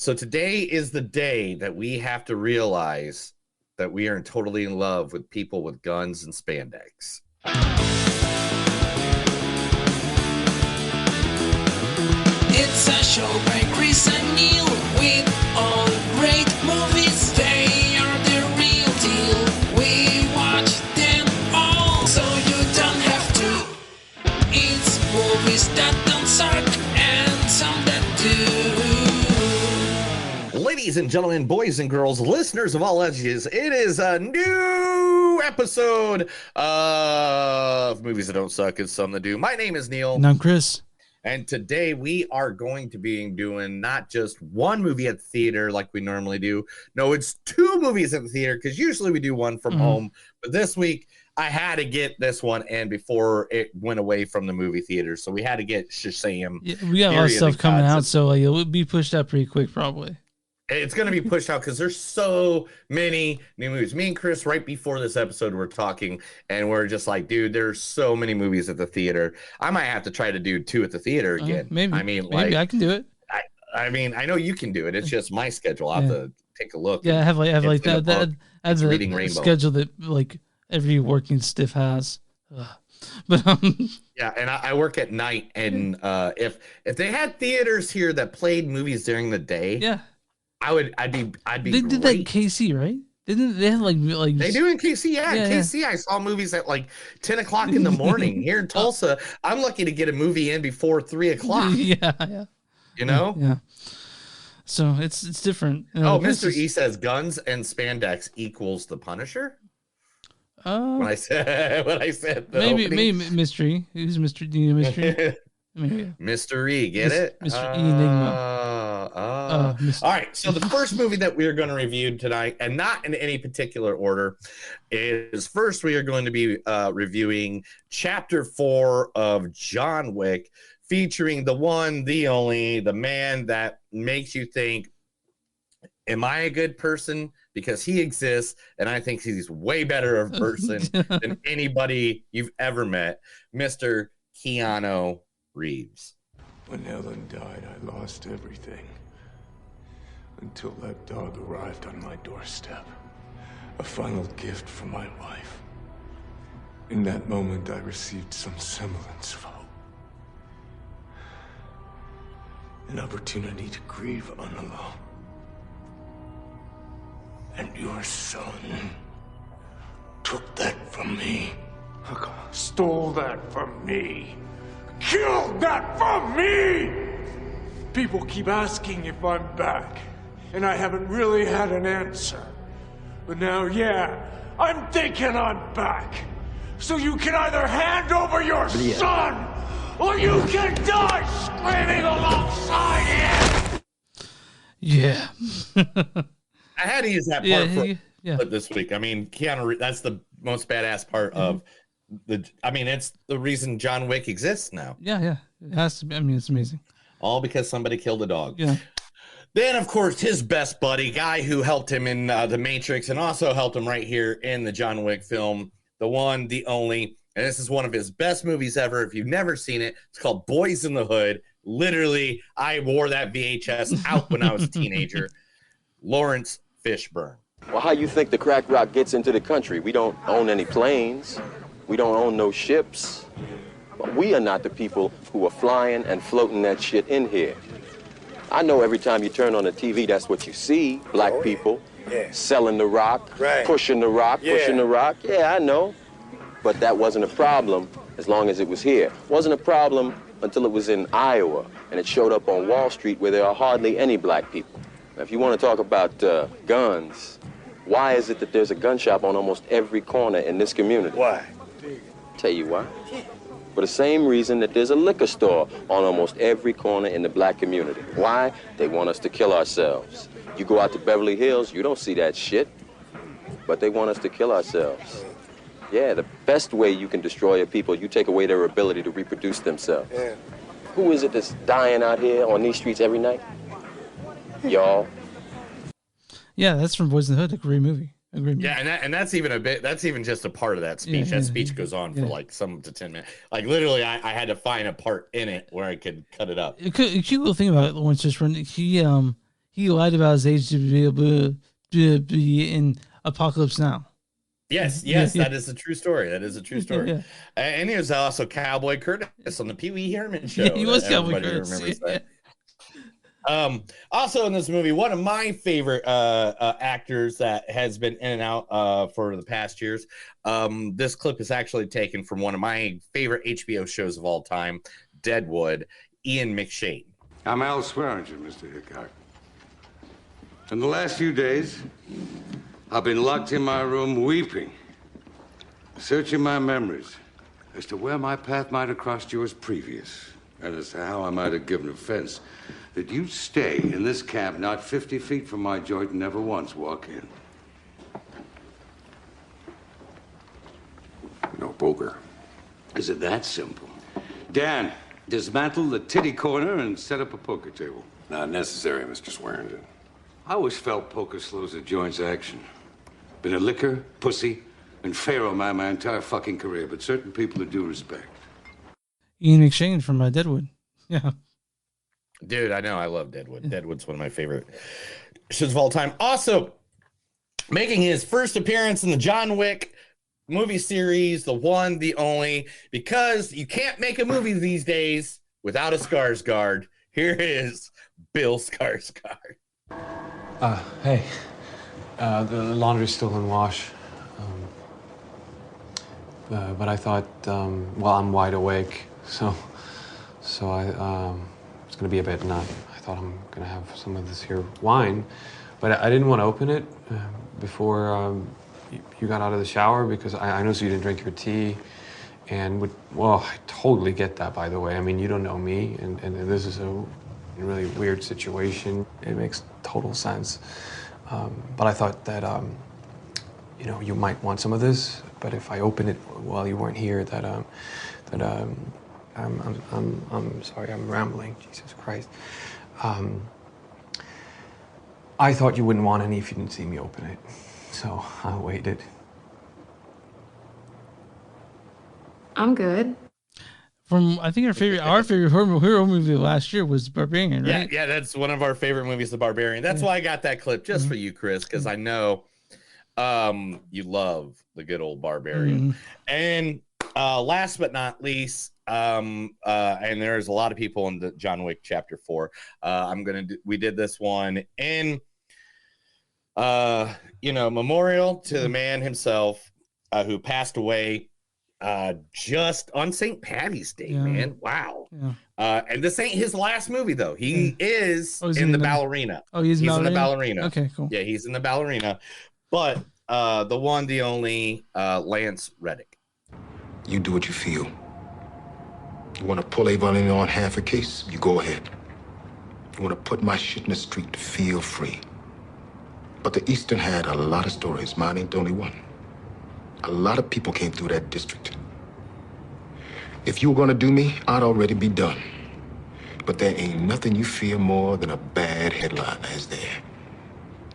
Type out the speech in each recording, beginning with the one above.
So today is the day that we have to realize that we are totally in love with people with guns and spandex. It's a show by Chris and Neil with all great movies. They are the real deal. We watch them all, so you don't have to. It's movies that don't suck and some that do. Ladies and gentlemen, boys and girls, listeners of all ages, it is a new episode of Movies That Don't Suck and Some That Do. My name is Neil. And I'm Chris. And today we are going to be doing not just one movie at the theater like we normally do. No, it's two movies at the theater because usually we do one from home. But this week I had to get this one in before it went away from the movie theater. So we had to get Shazam. Yeah, we got a lot of stuff coming out, so it'll be pushed out pretty quick probably. It's going to be pushed out because there's so many new movies. Me and Chris, right before this episode, we're talking, and we're just like, dude, there's so many movies at the theater. I might have to try to do two at the theater again. Maybe. I mean, maybe I can do it. I mean, I know you can do it. It's just my schedule. I'll have to take a look. Yeah, I have like that as a Rainbow schedule that like every working stiff has. But yeah, and I work at night, and if they had theaters here that played movies during the day, yeah. I'd be. They did that in KC, right? Didn't they have like they do in KC? Yeah, KC. I saw movies at like 10 o'clock in the morning. Here in Tulsa, I'm lucky to get a movie in before 3 o'clock. Yeah. You know? Yeah. So it's different. Mr. E says guns and spandex equals the Punisher. When I said maybe mystery. Who's Mr. D? Mystery. Mr. E, get it? Mr. E Enigma. All right, so the first movie that we are going to review tonight, and not in any particular order, is first we are going to be reviewing Chapter 4 of John Wick, featuring the one, the only, the man that makes you think, am I a good person? Because he exists, and I think he's way better of a person than anybody you've ever met, Mr. Keanu Reeves. When Ellen died, I lost everything. Until that dog arrived on my doorstep. A final gift from my wife. In that moment, I received some semblance of hope. An opportunity to grieve unalone. And your son took that from me. Stole that from me. Killed that from me! People keep asking if I'm back, and I haven't really had an answer. But now, I'm thinking I'm back. So you can either hand over your son, or you can die screaming alongside him! Yeah. I had to use that part for this week. I mean, Keanu, that's the most badass part of it's the reason John Wick exists now. Yeah. It has to be. I mean, it's amazing. All because somebody killed a dog. Yeah. Then, of course, his best buddy, guy who helped him in The Matrix and also helped him right here in the John Wick film, the one, the only, and this is one of his best movies ever. If you've never seen it, it's called Boys in the Hood. Literally, I wore that VHS out when I was a teenager. Laurence Fishburne. Well, how you think the crack rock gets into the country? We don't own any planes. We don't own no ships. But we are not the people who are flying and floating that shit in here. I know every time you turn on the TV, that's what you see. Black people selling the rock, pushing the rock, pushing the rock. Yeah, I know. But that wasn't a problem as long as it was here. Wasn't a problem until it was in Iowa, and it showed up on Wall Street where there are hardly any black people. Now, if you want to talk about guns, why is it that there's a gun shop on almost every corner in this community? Why? Tell you why. For the same reason that there's a liquor store on almost every corner in the black community. Why? They want us to kill ourselves. You go out to Beverly Hills, you don't see that shit. But they want us to kill ourselves. Yeah, the best way you can destroy a people, you take away their ability to reproduce themselves. Yeah. Who is it that's dying out here on these streets every night? Y'all. Yeah, that's from Boys in the Hood, a great movie. Yeah, and that's even a bit. That's even just a part of that speech. That speech goes on for like some to 10 minutes. Like literally, I had to find a part in it where I could cut it up. A cool thing about Laurence Fishburne, he lied about his age to be able to be in Apocalypse Now. Yes, that is a true story. That is a true story. Yeah. And he was also Cowboy Curtis on the Pee Wee Herman show. Yeah, he was Cowboy Everybody Curtis. remembers that. Also in this movie, one of my favorite actors that has been in and out for the past years. This clip is actually taken from one of my favorite HBO shows of all time, Deadwood, Ian McShane. I'm Al Swearingen, Mr. Hickok. In the last few days, I've been locked in my room weeping, searching my memories as to where my path might have crossed yours previous, and as to how I might have given offense that you'd stay in this camp not 50 feet from my joint and never once walk in. No poker. Is it that simple? Dan, dismantle the titty corner and set up a poker table. Not necessary, Mr. Swearingen. I always felt poker slows the joint's action. Been a liquor, pussy, and pharaoh man my entire fucking career, but certain people are due respect. Ian McShane from Deadwood. Yeah. Dude, I know. I love Deadwood. Deadwood's one of my favorite shows of all time. Also, making his first appearance in the John Wick movie series, the one, the only, because you can't make a movie these days without a Skarsgård. Here is Bill Skarsgård. Hey. The laundry's still in wash. But I thought, well, I'm wide awake, so it's gonna be a bit nut. I thought I'm gonna have some of this here wine, but I didn't want to open it before you got out of the shower because I noticed you didn't drink your tea, and well, I totally get that, by the way. I mean, you don't know me, and this is a really weird situation. It makes total sense, but I thought that you know, you might want some of this, but if I open it while you weren't here, I'm sorry, I'm rambling. Jesus Christ. I thought you wouldn't want any if you didn't see me open it, so I waited. I'm good. From I think our favorite hero movie last year was Barbarian, right? Yeah, that's one of our favorite movies, The Barbarian. That's why I got that clip just for you, Chris, because I know you love the good old Barbarian. And last but not least, and there's a lot of people in the John Wick Chapter 4. We did this one in memorial to the man himself who passed away just on St. Patty's Day, man. Wow. Yeah. And this ain't his last movie though. He is in the Ballerina. Oh, he's in the Ballerina. Okay, cool. Yeah, he's in the Ballerina. But the one, the only Lance Reddick. You do what you feel. You want to pull Avon on half a case, you go ahead. You want to put my shit in the street, feel free. But the Eastern had a lot of stories. Mine ain't the only one. A lot of people came through that district. If you were gonna do me, I'd already be done. But there ain't nothing you fear more than a bad headline, is there?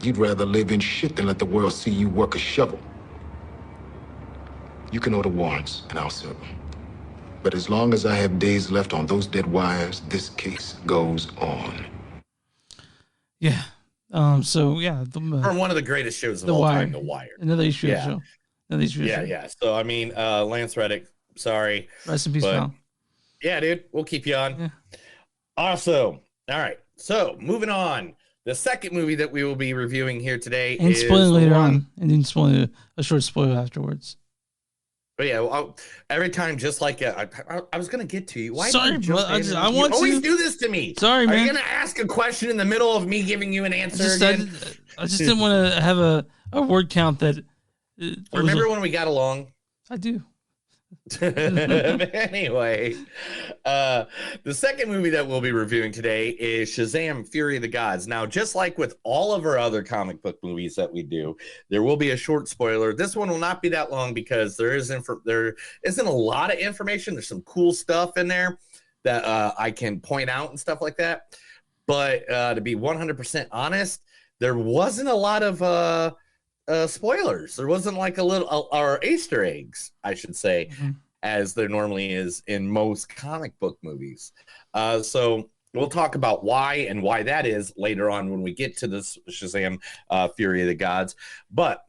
You'd rather live in shit than let the world see you work a shovel. You can order warrants, and I'll serve them. But as long as I have days left on those dead wires, this case goes on. Yeah. So yeah, from one of the greatest shows of all time, The Wire. Another HBO show. Yeah. So I mean, Lance Reddick. Sorry. Rest in peace, pal. Yeah, dude. We'll keep you on. Yeah. Also, all right. So moving on. The second movie that we will be reviewing here today and spoiling later on, and then spoil a short spoiler afterwards. But yeah, well, every time, just like I was gonna get to you. Why? Sorry, bro. I want always do this to me. Sorry, man. Are you gonna ask a question in the middle of me giving you an answer? I just didn't want to have a word count that. Remember when we got along? I do. Anyway, the second movie that we'll be reviewing today is Shazam! Fury of the Gods. Now, just like with all of our other comic book movies that we do, there will be a short spoiler. This one will not be that long because there isn't a lot of information. There's some cool stuff in there that I can point out and stuff like that. But to be 100% honest, there wasn't a lot of spoilers. There wasn't like or Easter eggs, I should say, as there normally is in most comic book movies. So We'll talk about why and why that is later on when we get to this Shazam Fury of the Gods. But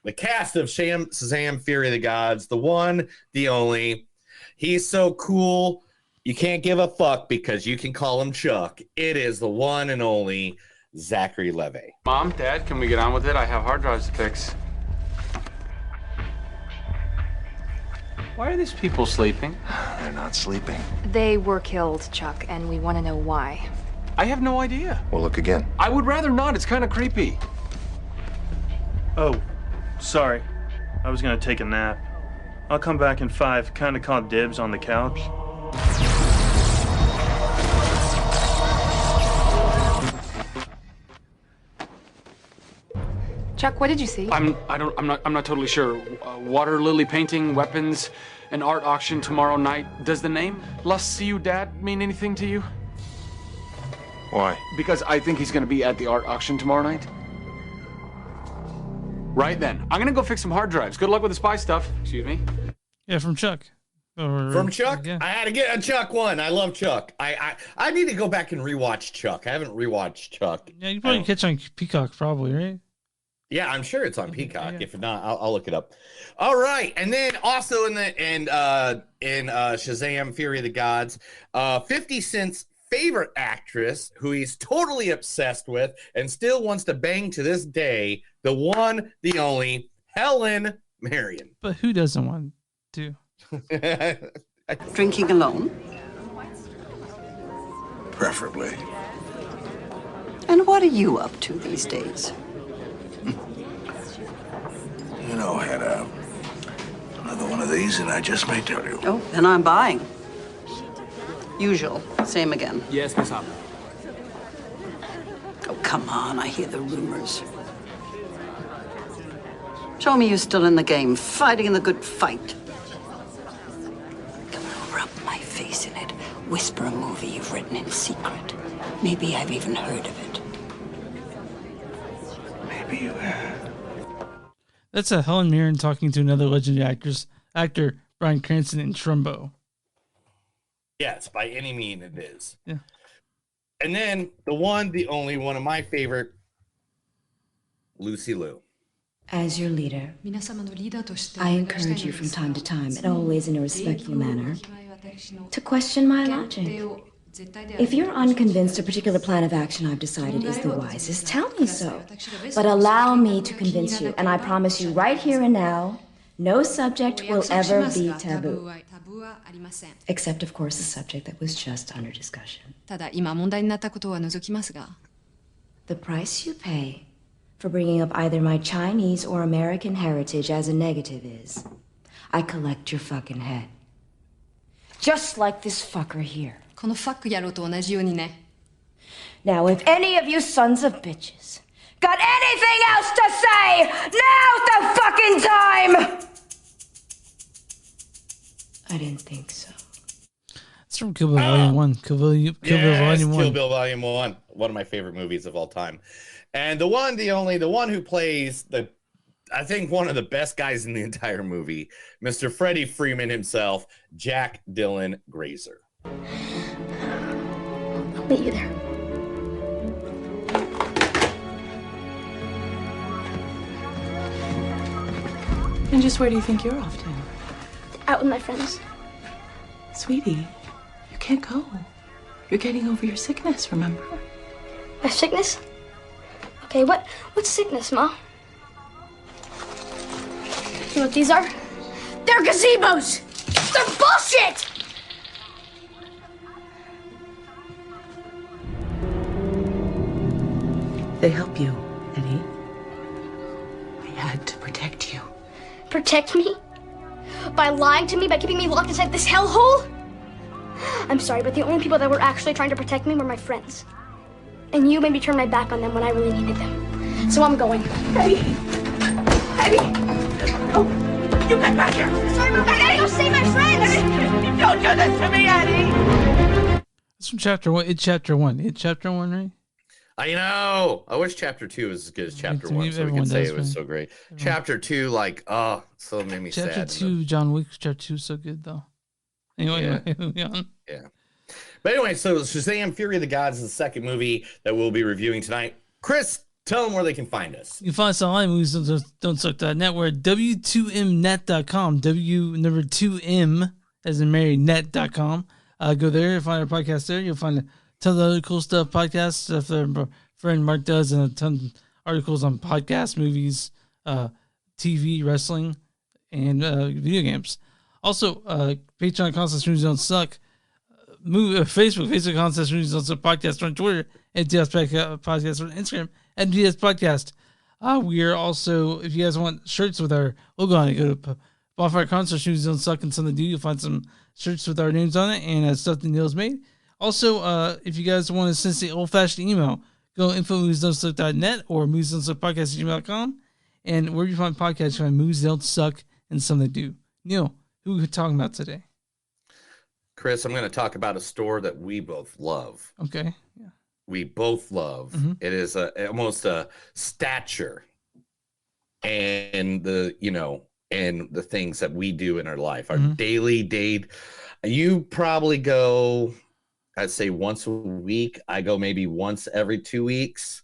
the cast of Shazam Fury of the Gods, the one, the only, he's so cool, you can't give a fuck because you can call him Chuck. It is the one and only Zachary Levi. Mom, Dad, can we get on with it? I have hard drives to fix. Why are these people sleeping? They're not sleeping. They were killed, Chuck, and we want to know why. I have no idea. Well, look again. I would rather not. It's kind of creepy. Oh, sorry. I was gonna take a nap. I'll come back in 5. Kind of called dibs on the couch. Chuck, what did you see? I'm not totally sure. Water lily painting, weapons, an art auction tomorrow night. Does the name Lust See You Dad mean anything to you? Why? Because I think he's gonna be at the art auction tomorrow night. Right then. I'm gonna go fix some hard drives. Good luck with the spy stuff. Excuse me. Yeah, from Chuck. From Chuck? Yeah. I had to get a Chuck one. I love Chuck. I need to go back and rewatch Chuck. I haven't rewatched Chuck. Yeah, you probably catch on Peacock, probably, right? Yeah, I'm sure it's on Peacock. Yeah. If not, I'll look it up. All right, and then also in Shazam: Fury of the Gods, 50 Cent's favorite actress, who he's totally obsessed with and still wants to bang to this day, the one, the only Helen Mirren. But who doesn't want to? Drinking alone? Preferably. And what are you up to these days? You know, I had another one of these, and I just may tell you. Oh, then I'm buying. Usual. Same again. Yes, Miss Hop. Oh, come on. I hear the rumors. Show me you're still in the game, fighting in the good fight. Come on, rub my face in it. Whisper a movie you've written in secret. Maybe I've even heard of it. Maybe you have. That's a Helen Mirren talking to another legendary actor, Bryan Cranston in Trumbo. Yes, by any means it is. Yeah. And then the one, the only one of my favorite, Lucy Liu. As your leader, I encourage you from time to time, and always in a respectful manner, to question my logic. If you're unconvinced a particular plan of action I've decided is the wisest, tell me so. But allow me to convince you, and I promise you right here and now, no subject will ever be taboo. Except, of course, the subject that was just under discussion. The price you pay for bringing up either my Chinese or American heritage as a negative is, I collect your fucking head. Just like this fucker here. Now, if any of you sons of bitches got anything else to say, now's the fucking time! I didn't think so. It's from Kill Bill Volume 1. Kill Bill Volume 1. Kill Bill Volume 1. One of my favorite movies of all time. And the one, the only, the one who plays I think one of the best guys in the entire movie, Mr. Freddie Freeman himself, Jack Dylan Grazer. I'll meet you there. And just where do you think you're off to? Out with my friends. Sweetie, you can't go. You're getting over your sickness, remember? My sickness? Okay, what's sickness, Ma? You know what these are? They're gazebos! They're bullshit! They help you, Eddie. They had to protect you. Protect me? By lying to me, by keeping me locked inside this hellhole? I'm sorry, but the only people that were actually trying to protect me were my friends. And you made me turn my back on them when I really needed them. So I'm going. Eddie! Eddie! Oh, you get back here! Sorry, but I gotta go save my friends! Eddie, don't do this to me, Eddie! It's from Chapter 1. It's Chapter 1. It's Chapter 1, right? I know. I wish Chapter 2 was as good as Chapter 1, so we can say it was so great. Chapter 2, so made me sad. Chapter 2, John Wick, Chapter 2 is so good, though. Anyway, yeah. But anyway, so Shazam Fury of the Gods is the second movie that we'll be reviewing tonight. Chris, tell them where they can find us. You can find us online, movies.don't-suck.net. We're at w2mnet.com, W2M, as in Mary, net.com. Go there and find our podcast there. You'll find a ton of other cool stuff, podcasts, stuff that our friend Mark does, and a ton of articles on podcasts, movies, TV, wrestling, and video games. Also, Patreon.com/Movies Don't Suck. Facebook.com/Movies Don't Suck podcast on Twitter, MTS Podcast on Instagram, MTS Podcast. We are also, if you guys want shirts with our logo on it, go to Bonfire Concert, Movies Don't Suck, and something to do. You'll find some shirts with our names on it and stuff that Neil's made. Also, if you guys want to send the old-fashioned email, go to info@moviesdon'tsuck.net or moviesdon'tsuckpodcast@gmail.com. And where you find podcasts, you find Movies Don't Suck and something to do. Neil, who are we talking about today? Chris, I'm going to talk about a store that we both love. Okay. Yeah. We both love. Mm-hmm. It is almost a stature and the things that we do in our life, our daily date. You probably go, I'd say once a week. I go maybe once every 2 weeks.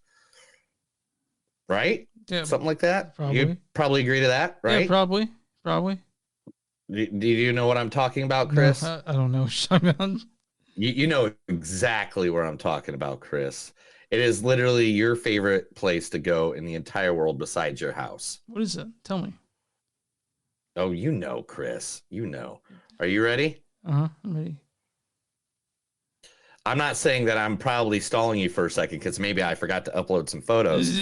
Right? Yeah, something like that. Probably. You probably agree to that, right? Yeah, probably. Do you know what I'm talking about, Chris? No, I don't know. You know exactly where I'm talking about, Chris. It is literally your favorite place to go in the entire world besides your house. What is it? Tell me. Oh, you know, Chris. You know. Are you ready? I'm ready. I'm not saying that I'm probably stalling you for a second because maybe I forgot to upload some photos.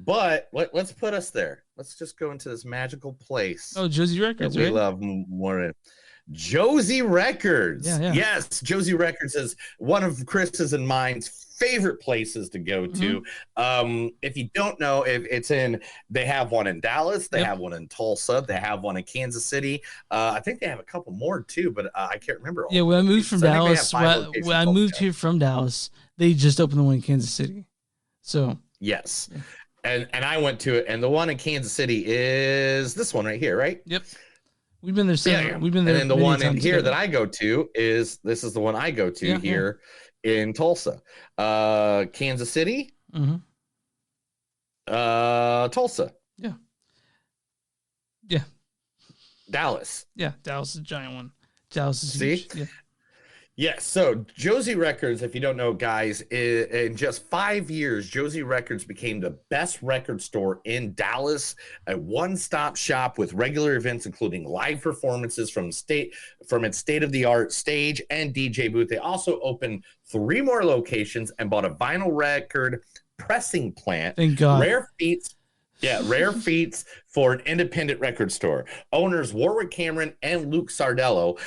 But let's put us there. Let's just go into this magical place. Oh, Josie Records, we right? love more. Josie Records. Yeah. Yes, Josie Records is one of Chris's and mine's favorite places to go to. If you don't know, they have one in Dallas, they have one in Tulsa, they have one in Kansas City. I think they have a couple more too, but I can't remember all. Yeah, when I moved from Dallas, when I moved here from Dallas, they just opened the one in Kansas City. So yes. And I went to it, and the one in Kansas City is this one right here, right? Yep. We've been there. We've been there. And then the one in here that I go to is the one I go to here in Tulsa. Kansas City. Tulsa. Yeah. Dallas. Yeah, Dallas is a giant one. Dallas is huge. Yeah. Yes, so Josie Records, if you don't know, guys, in just 5 years, Josie Records became the best record store in Dallas, a one-stop shop with regular events, including live performances from its state-of-the-art stage and DJ booth. They also opened 3 more locations and bought a vinyl record pressing plant. Thank God. Rare feats for an independent record store. Owners Warwick Cameron and Luke Sardello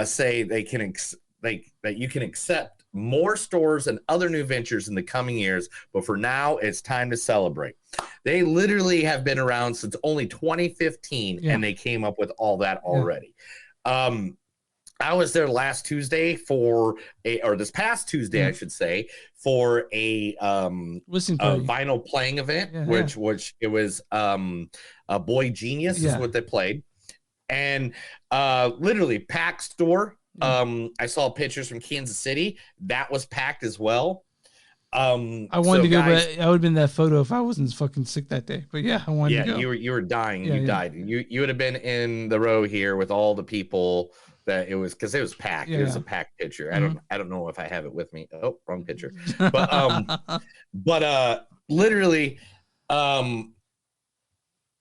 say that you can accept more stores and other new ventures in the coming years, but for now, it's time to celebrate. They literally have been around since only 2015, and they came up with all that already. I was there last Tuesday this past Tuesday, I should say, for a vinyl playing event, which it was a Boy Genius is what they played, and literally packed store. I saw pictures from Kansas City that was packed as well. I wanted to go, but I would have been that photo if I wasn't fucking sick that day. But yeah, I wanted to go. You were dying. You died. You would have been in the row here with all the people that it was, because it was packed. It was a packed picture. I don't know if I have it with me. Oh, wrong picture. But literally,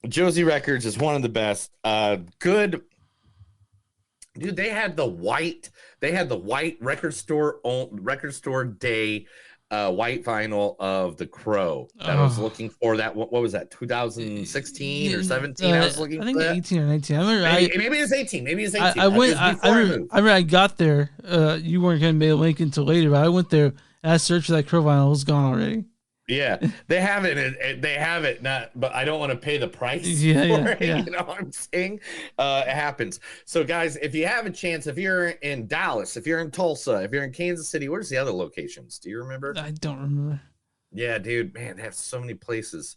Josie Records is one of the best. Good. Dude, they had the white record store day white vinyl of The Crow that I was looking for. That what was that, 2016 or 17? I was looking for that. 18 or 19. Maybe it's 18. Maybe it's 18. I got there. You weren't going to be able to link until later, but I went there and I searched for that Crow vinyl. It was gone already. Yeah, they have it. They have it. But I don't want to pay the price. Yeah. You know what I'm saying? It happens. So, guys, if you have a chance, if you're in Dallas, if you're in Tulsa, if you're in Kansas City, where's the other locations? Do you remember? I don't remember. Yeah, dude, man, they have so many places.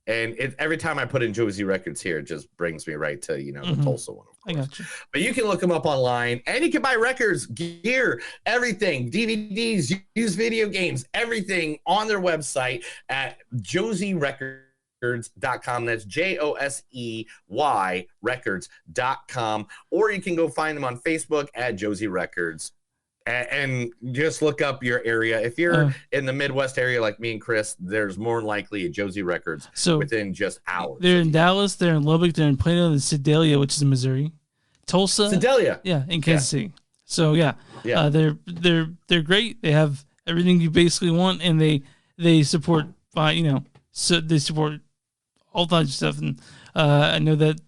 And every time I put in Josie Records here, it just brings me right to the Tulsa one. Of I got you. But you can look them up online, and you can buy records, gear, everything, DVDs, used video games, everything on their website at joseyrecords.com. That's JOSEY records.com. Or you can go find them on Facebook at Josie Records. And just look up your area. If you're in the Midwest area like me and Chris, there's more than likely a Josie Records within just hours. They're in Dallas, they're in Lubbock, they're in Plano, and Sedalia, which is in Missouri. Tulsa. Sedalia. Yeah, in Kansas City. So they're great. They have everything you basically want, and they support so they support all kinds of stuff. And I know it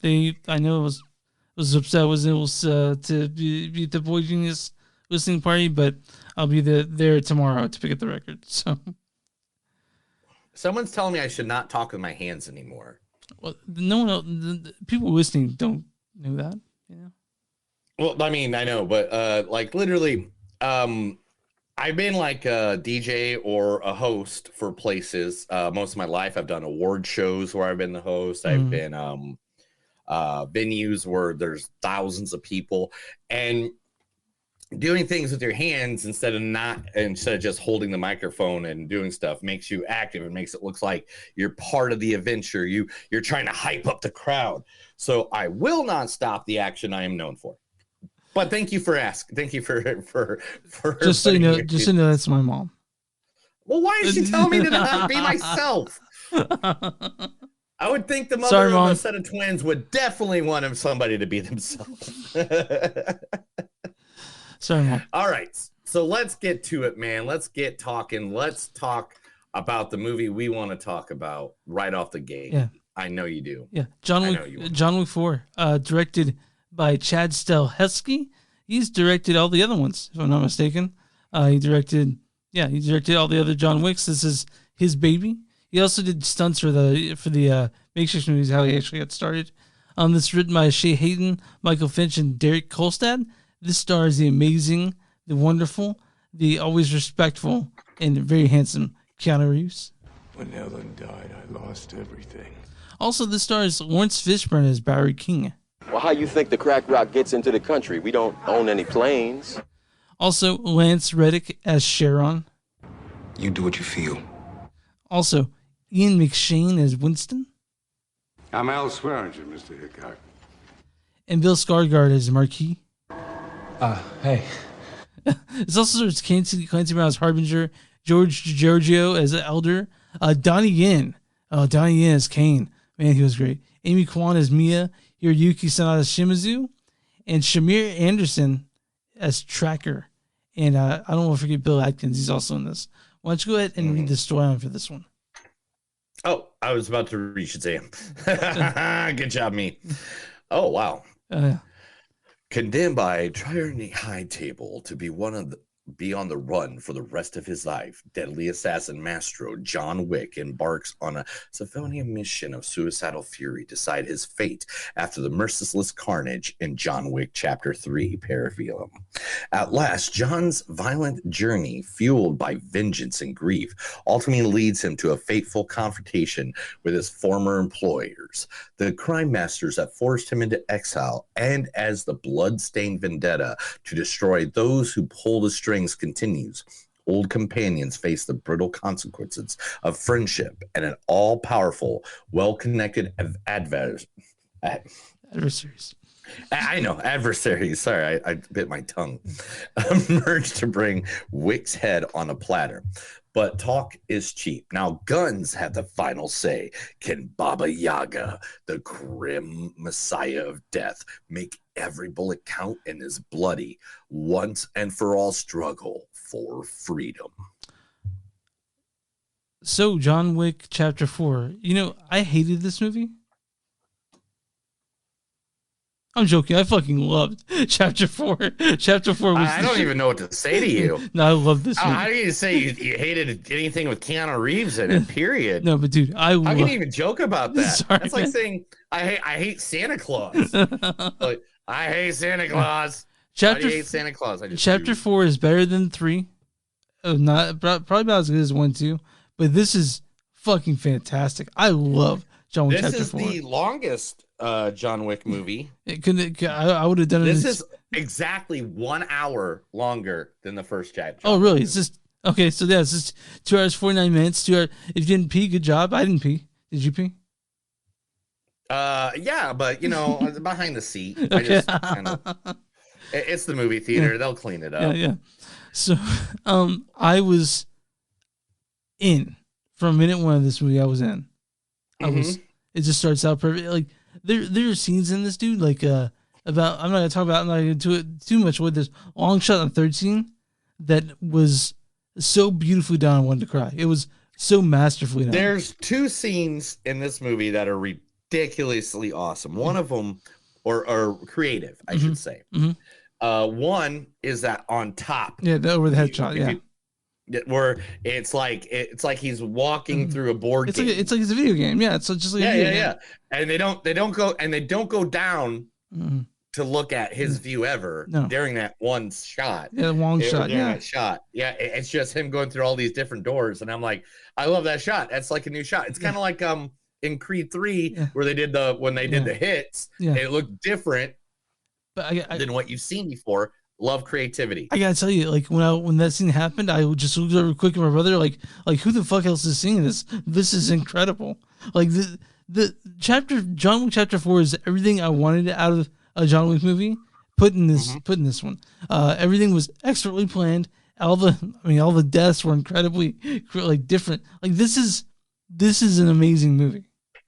was upset to be at the Boy Genius listening party, but I'll be there tomorrow to pick up the record. So someone's telling me I should not talk with my hands anymore. Well, no one else, the people listening don't know that. Yeah. Well, I mean, I know, but like literally, I've been like a DJ or a host for places most of my life. I've done award shows where I've been the host. I've been venues where there's thousands of people, and doing things with your hands instead of just holding the microphone and doing stuff makes you active. It makes it look like you're part of the adventure. You're trying to hype up the crowd. So I will not stop the action I am known for. But thank you for asking. Thank you for just so you know, that's my mom. Well, why is she telling me to not be myself? I would think the mother Sorry, of Mom. a set of twins would definitely want somebody to be themselves. Sorry, Mom. All right, so let's get to it, man. Let's get talking. Let's talk about the movie we want to talk about right off the gate. Yeah. I know you do. Yeah, John Wick 4, directed by Chad Stahelski. He's directed all the other ones, if I'm not mistaken. He directed all the other John Wicks. This is his baby. He also did stunts for the Makeshift movies, how he actually got started. This is written by Shay, Hatten, Michael Finch, and Derek Kolstad. This stars the amazing, the wonderful, the always respectful, and very handsome Keanu Reeves. When Ellen died, I lost everything. Also, this stars Laurence Fishburne as Barry King. Well, how you think the crack rock gets into the country? We don't own any planes. Also, Lance Reddick as Sharon. You do what you feel. Also, Ian McShane as Winston. I'm Al Swearinger, Mr. Hickok. And Bill Skarsgård as Marquis. Hey. This also stars Clancy Brown as Harbinger, George Giorgio as Elder, Donnie Yen. Oh, Donnie Yen as Kane. Man, he was great. Amy Kwan as Mia, Hiroyuki Sanada as Shimizu, and Shamier Anderson as Tracker. And I don't want to forget Bill Adkins. He's also in this. Why don't you go ahead and read the storyline for this one? Oh, I was about to read Shazam. Good job, me. Oh, wow. Condemned by Tyranny High Table to be on the run for the rest of his life, deadly assassin Mastro John Wick embarks on a civilian mission of suicidal fury to decide his fate after the merciless carnage in John Wick Chapter 3, Parabellum. At last, John's violent journey, fueled by vengeance and grief, ultimately leads him to a fateful confrontation with his former employers, the crime masters that forced him into exile, and as the blood-stained vendetta to destroy those who pull the strings continues. Old companions face the brutal consequences of friendship, and an all-powerful, well-connected adversaries. I know, adversaries. Sorry, I bit my tongue. Emerge to bring Wick's head on a platter. But talk is cheap. Now guns have the final say. Can Baba Yaga, the grim messiah of death, make every bullet count in his bloody, once and for all struggle for freedom? So, John Wick Chapter 4. You know, I hated this movie. I'm joking. I fucking loved Chapter 4. Chapter 4 was... I don't even know what to say to you. No, I love this movie. How do you say you hated anything with Keanu Reeves in it, period? No, but dude, How can you even joke about that? Sorry, That's like man. saying, I hate Santa Claus. Like, I hate Santa Claus. Why do you hate Santa Claus? Chapter 4 is better than 3. Not probably about as good as 1, 2. But this is fucking fantastic. I love John Wick Chapter 4. This is the longest John Wick movie. I would have done it. This is exactly 1 hour longer than the first John Oh, really? Wick It's just okay. So yeah, it's just 2 hours 49 minutes. 2 hours. If you didn't pee, good job. I didn't pee. Did you pee? Yeah, but behind the seat. Okay. I just kind of. It's the movie theater. They'll clean it up. Yeah. So, I was in from minute one of this movie. I was in. It just starts out perfect. Like there are scenes in this, dude. Like about I'm not gonna talk about. I'm not gonna do it too much with this long shot on the third scene that was so beautifully done. I wanted to cry. It was so masterfully done. There's 2 scenes in this movie that are ridiculously awesome. One of them, or creative, I should say. One is that on top. Yeah, the over the head shot. Yeah. Where it's like he's walking through a board game. It's like it's a video game. Yeah, it's just like a video game. And they don't go down to look at his view ever during that one shot. Yeah, the long shot. That shot. Yeah, it's just him going through all these different doors, and I'm like, I love that shot. That's like a new shot. It's kind of like in Creed 3 where they did the hits. Yeah. It looked different than what you've seen before. Love creativity. I gotta tell you, like when that scene happened, I just looked over quick at my brother, like who the fuck else is seeing this? This is incredible. Like the John Wick Chapter 4 is everything I wanted out of a John Wick movie. Put in this one. Everything was expertly planned. All the deaths were incredibly like different. Like this is an amazing movie.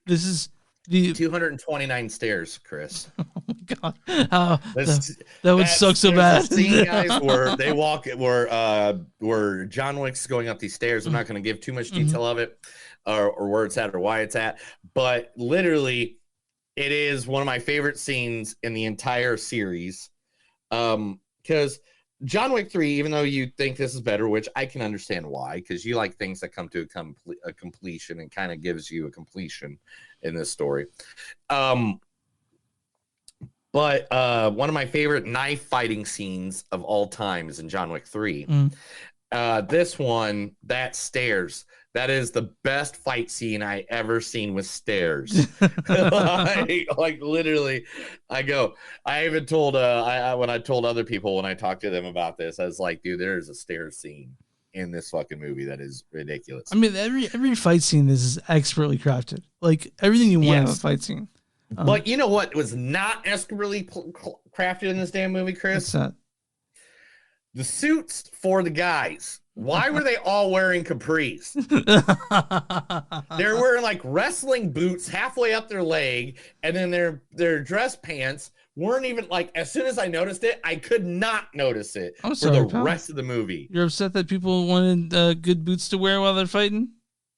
This is the 229 stairs, Chris. Oh my god, that would suck so bad. Scene, guys, where John Wick's going up these stairs. I'm not going to give too much detail of it, or where it's at, or why it's at. But literally, it is one of my favorite scenes in the entire series. Because John Wick 3, even though you think this is better, which I can understand why, because you like things that come to a completion and kind of gives you a completion in this story. But one of my favorite knife fighting scenes of all time is in John Wick 3. This one, that stairs, that is the best fight scene I ever seen with stairs. like literally, I even told when I told other people when I talked to them about this, I was like, dude, there is a stairs scene in this fucking movie that is ridiculous. I mean, every fight scene is expertly crafted. Like everything you want in a fight scene. But you know what was not expertly crafted in this damn movie, Chris? What's that? The suits for the guys. Why were they all wearing capris? They're wearing like wrestling boots halfway up their leg, and then their dress pants weren't even like. As soon as I noticed it, I could not notice it for the rest of the movie. You're upset that people wanted good boots to wear while they're fighting?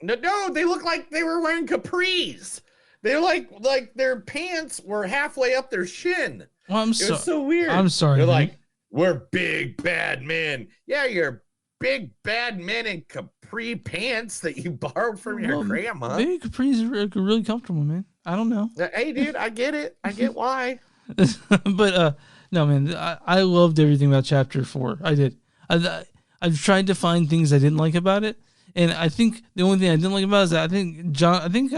No, they look like they were wearing capris. They're like their pants were halfway up their shin. Well, it was so weird. I'm sorry. They're like, we're big bad men. Yeah, you're big bad men in capri pants that you borrowed from your grandma. Maybe capris are really comfortable, man. I don't know. Hey, dude, I get it. I get why. But no, man, I loved everything about Chapter 4. I did. I've tried to find things I didn't like about it, and I think the only thing I didn't like about it is that I think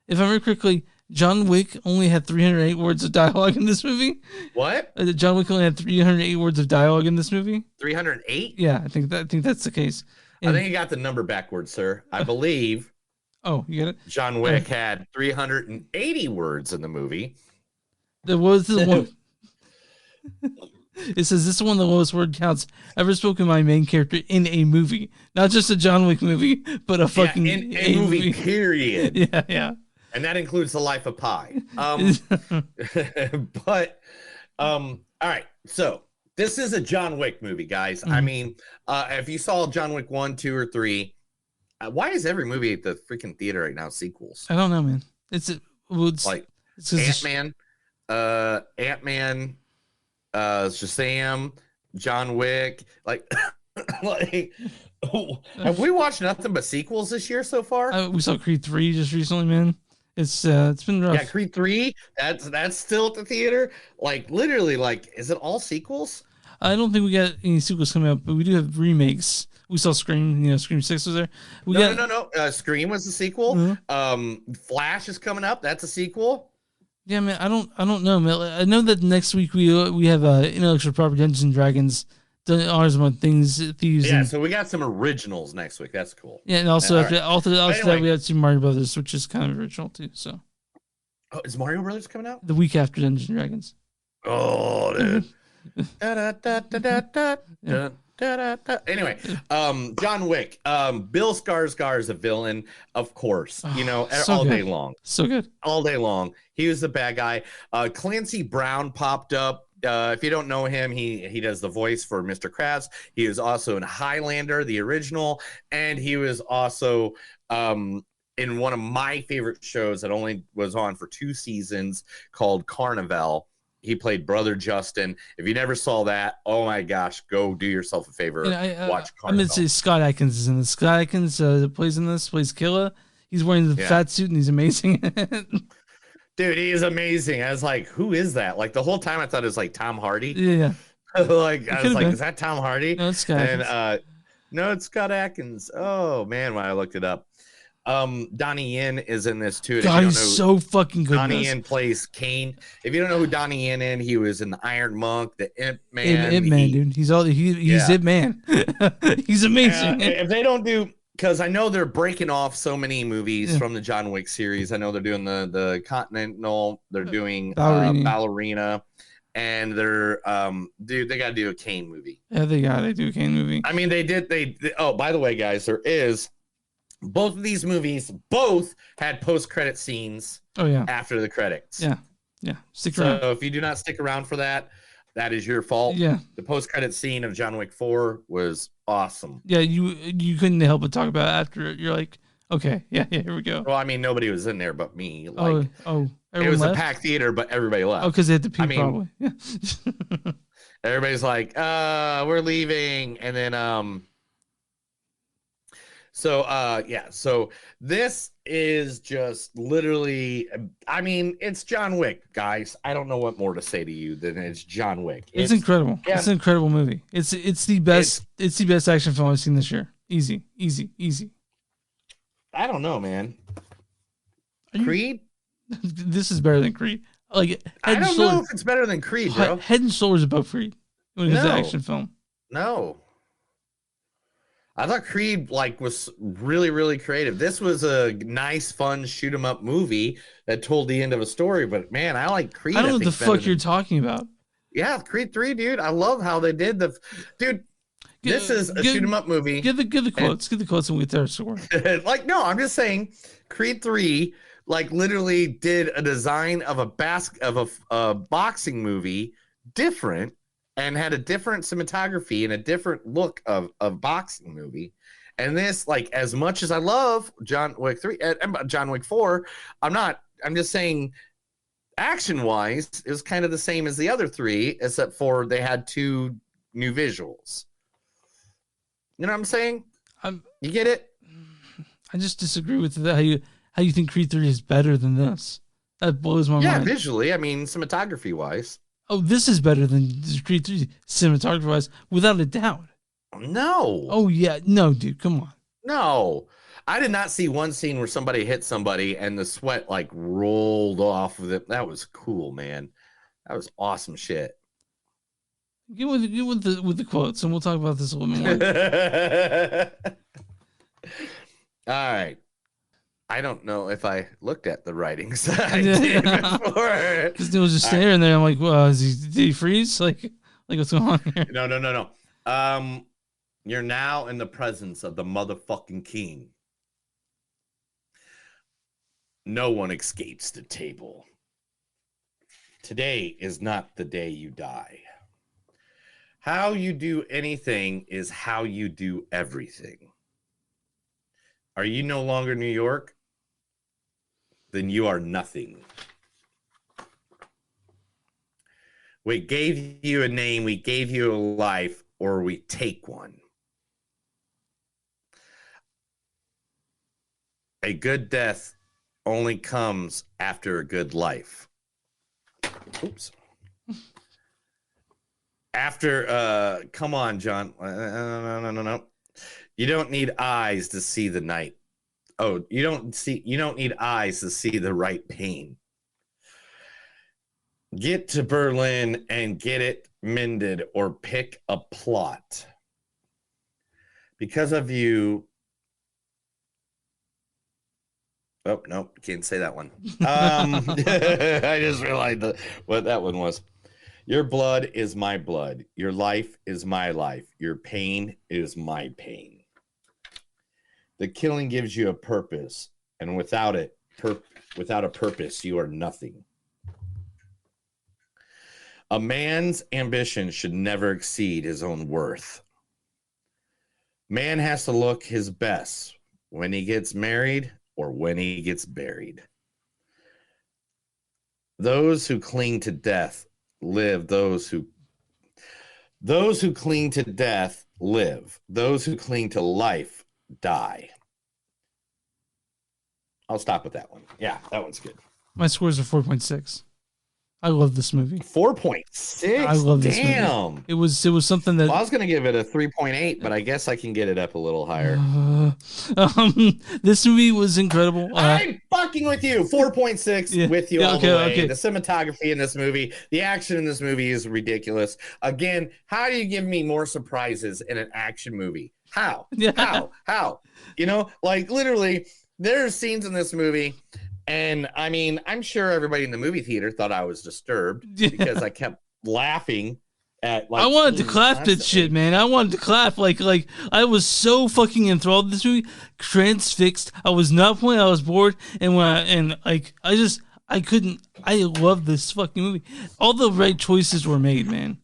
if I remember correctly, John Wick only had 308 words of dialogue in this movie. What? John Wick only had 308 words of dialogue in this movie. 308? Yeah, I think that's the case. And I think you got the number backwards, sir. I believe. Oh, you get it? John Wick had 380 words in the movie. There was the one. It says this is one of the lowest word counts ever spoken by a main character in a movie, not just a John Wick movie, but a fucking in a movie. Period. Yeah. And that includes The Life of Pi. But all right. So this is a John Wick movie, guys. I mean, if you saw John Wick 1, 2, or 3, why is every movie at the freaking theater right now sequels? I don't know, man. It's like Ant-Man, Shazam, John Wick. Like have we watched nothing but sequels this year so far? We saw Creed 3 just recently, man. It's been rough. Yeah, Creed 3, that's still at the theater. Like literally, like, is it all sequels? I don't think we got any sequels coming up, but we do have remakes. We saw Scream, Scream 6 was there. No. Scream was a sequel. Flash is coming up. That's a sequel. Yeah, man. I don't know, man. I know that next week we have intellectual property Dungeons and Dragons. Ours on things thieves. Yeah, And, so we got some originals next week. That's cool. yeah, and also after Anyway. that we had Super Mario Brothers, which is kind of original too. So, is Mario Brothers coming out the week after Dungeons and Dragons? Oh, dude. Anyway, John Wick. Bill Skarsgård is a villain, of course. So all good. day long. So good. All day long. He was the bad guy. Clancy Brown popped up. If you don't know him, he does the voice for Mr. Krabs. He is also in Highlander, the original, and he was also in one of my favorite shows that only was on for 2 seasons called Carnival. He played Brother Justin. If you never saw that, oh my gosh, go do yourself a favor. Watch Carnival. I'm gonna say Scott Adkins is in this. Scott Adkins plays Killa. He's wearing the fat suit and he's amazing. Dude, he is amazing. I was like, who is that? Like the whole time I thought it was like Tom Hardy. Yeah. Like I was like, is that Tom Hardy? No, it's Scott Adkins. No, it's Scott Adkins. Oh man, when I looked it up. Donnie Yen is in this too. God, he's so fucking good. Donnie Yen plays Kane. If you don't know who Donnie Yen is, he was in the Iron Monk, the Imp Man. Imp Man, dude. He's Imp Man. He's amazing. If they don't do, because I know they're breaking off so many movies from the John Wick series. I know they're doing the Continental. They're doing Ballerina. And they're dude, they got to do a Kane movie. Yeah, they got to do a Kane movie. I mean, they oh, by the way, guys, there is. Both of these movies had post-credit scenes after the credits. Yeah. Stick around. So if you do not stick around for that, that is your fault. Yeah. The post-credit scene of John Wick 4 was awesome. Yeah, you couldn't help but talk about it after it. You're like, okay, yeah, here we go. Well, I mean, nobody was in there but me. Like, it was left? a packed theater, but everybody left. Oh, because they had to pee, probably. Yeah. Everybody's like, we're leaving. And then so this is just literally, I mean, it's John Wick, guys. I don't know what more to say to you than it's John Wick. It's incredible. Yeah. It's an incredible movie. It's the best. It's the best action film I've seen this year. Easy. I don't know, man. Creed? This is better than Creed. Like I don't know if it's better than Creed, bro. Head and Shoulders above Creed when it comes to action film. No. I thought Creed was really, really creative. This was a nice, fun shoot 'em up movie that told the end of a story. But man, I like Creed. I don't know what the fuck you're talking about. Yeah, Creed 3, dude. I love how they did this is a shoot 'em up movie. Give the quotes. Give the quotes and we get score. No, I'm just saying, Creed 3 literally did a design of a boxing movie different. And had a different cinematography and a different look of boxing movie. And this, as much as I love John Wick 3 and John Wick 4, I'm just saying action-wise, it was kind of the same as the other 3, except for they had 2 new visuals. You know what I'm saying? You get it? I just disagree with how you think Creed 3 is better than this. That blows my mind. Yeah, visually, I mean, cinematography-wise. Oh, this is better than Creed 3 cinematography-wise, without a doubt. No. Oh, yeah. No, dude, come on. No. I did not see one scene where somebody hit somebody and the sweat rolled off of it. That was cool, man. That was awesome shit. Get with the quotes, and we'll talk about this a little bit more. All right. I don't know if I looked at the writings I did before. Because it was just staring there. I'm like, well, did he freeze? Like what's going on here? No. You're now in the presence of the motherfucking king. No one escapes the table. Today is not the day you die. How you do anything is how you do everything. Are you no longer New York? Then you are nothing. We gave you a name, we gave you a life, or we take one. A good death only comes after a good life. Oops. Come on, John. No. You don't need eyes to see the night. Oh, you don't need eyes to see the right pain. Get to Berlin and get it mended or pick a plot. Because of you. Oh, no, can't say that one. I just realized what that one was. Your blood is my blood. Your life is my life. Your pain is my pain. The killing gives you a purpose, and without a purpose, you are nothing. A man's ambition should never exceed his own worth. Man has to look his best when he gets married or when he gets buried. Those who cling to death live. Those who cling to death live. Those who cling to life die. I'll stop with that one. Yeah, that one's good. My scores are 4.6. I love this movie. 4.6? I love this movie. Damn. It was something that... Well, I was going to give it a 3.8, but I guess I can get it up a little higher. This movie was incredible. I'm fucking with you. 4.6 with you all the way. Okay. The cinematography in this movie, the action in this movie is ridiculous. Again, how do you give me more surprises in an action movie? How? Yeah. How? You know, like literally, there are scenes in this movie... And I mean, I'm sure everybody in the movie theater thought I was disturbed because I kept laughing at like. I wanted to clap that shit, man. I wanted to clap like I was so fucking enthralled with this movie, transfixed. I was not playing. I was bored, and I couldn't. I love this fucking movie. All the right choices were made, man.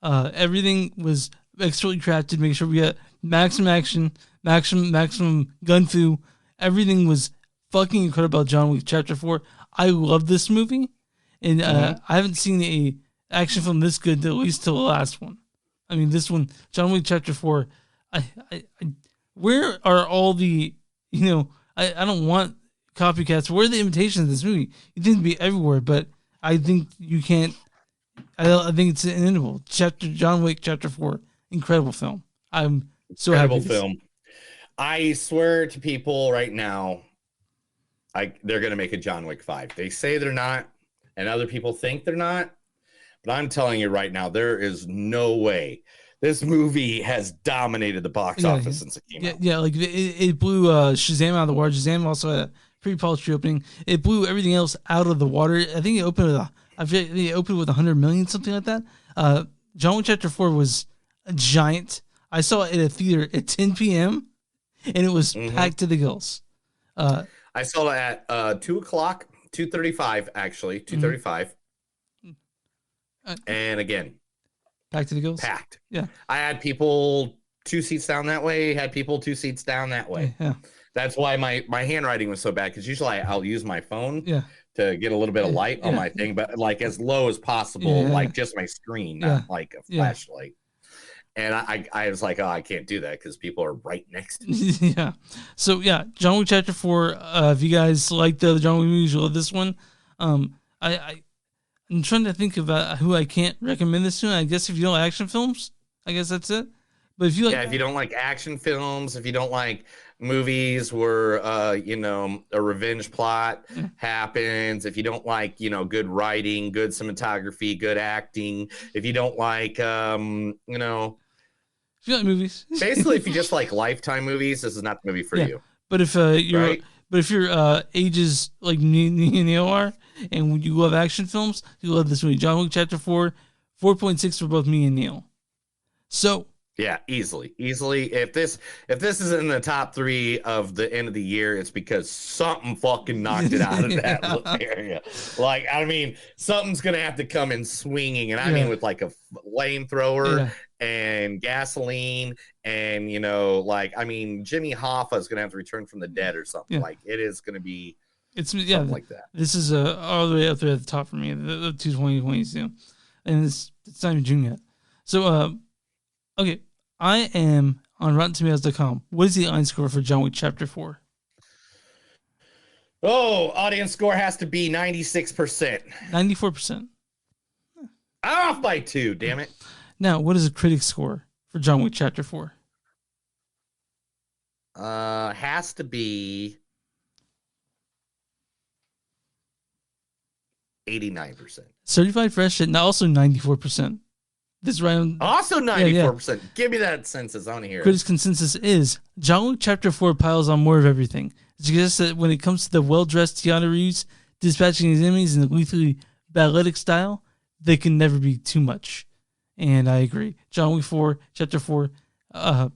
Everything was expertly crafted. Make sure we got maximum action, maximum gun fu. Everything was fucking incredible about John Wick Chapter 4. I love this movie, and I haven't seen a action film this good, at least till the last one. I mean, this one, John Wick Chapter 4. Where are all the, I don't want copycats. Where are the imitations of this movie? It didn't be everywhere, but I think you can't. I think it's inimitable. John Wick Chapter 4, incredible film. I'm so incredible happy. Film. I swear to people right now, they're going to make a John Wick 5. They say they're not, and other people think they're not. But I'm telling you right now, there is no way. This movie has dominated the box office since it came out. Yeah, like it blew Shazam out of the water. Shazam also had a pretty polished reopening. It blew everything else out of the water. I think it opened with 100 million, something like that. John Wick Chapter 4 was a giant. I saw it at a theater at 10 p.m. and it was packed to the gills. I saw it at 2 o'clock, 2:35 actually, 2:35. And again, packed to the gills. Packed. Yeah. I had people 2 seats down that way. Had people 2 seats down that way. Yeah. That's why my handwriting was so bad, because usually I'll use my phone to get a little bit of light on my thing, but like as low as possible, like just my screen, not like a flashlight. And I was like, oh, I can't do that because people are right next to me. Yeah. So, yeah, John Wick Chapter 4, if you guys like the John Wick movies, you love this one. I'm trying to think about who I can't recommend this to. I guess if you don't like action films, I guess that's it. But if you like... Yeah, if you don't like action films, if you don't like movies where, a revenge plot happens, if you don't like, good writing, good cinematography, good acting, if you don't like, if you like movies, basically, if you just like Lifetime movies, this is not the movie for you. But if you're ages like me and Neil are, and you love action films, you love this movie. John Wick Chapter 4, 4.6 for both me and Neil. So yeah, easily. If this is in the top 3 of the end of the year, it's because something fucking knocked it out of that area. Like, I mean, something's gonna have to come in swinging, and I mean with like a flamethrower and gasoline, and Jimmy Hoffa is gonna have to return from the dead or something. Like, it is gonna be something like that. This is all the way up there at the top for me, the 2022, and it's not even June yet. So okay, I am on RottenTomatoes.com. What is the audience score for John Wick Chapter 4? Oh, audience score has to be 96%. 94%. Off by 2, damn it. Now, what is a critic score for John Wick Chapter 4? Has to be 89%. Certified fresh and also 94%. This round also 94%. Give me that census. I want to hear Critics' consensus is John Wick Chapter 4 piles on more of everything. It suggests that when it comes to the well-dressed Keanu Reeves dispatching his enemies in a lethally balletic style, they can never be too much. And I agree. John Wick 4, Chapter 4,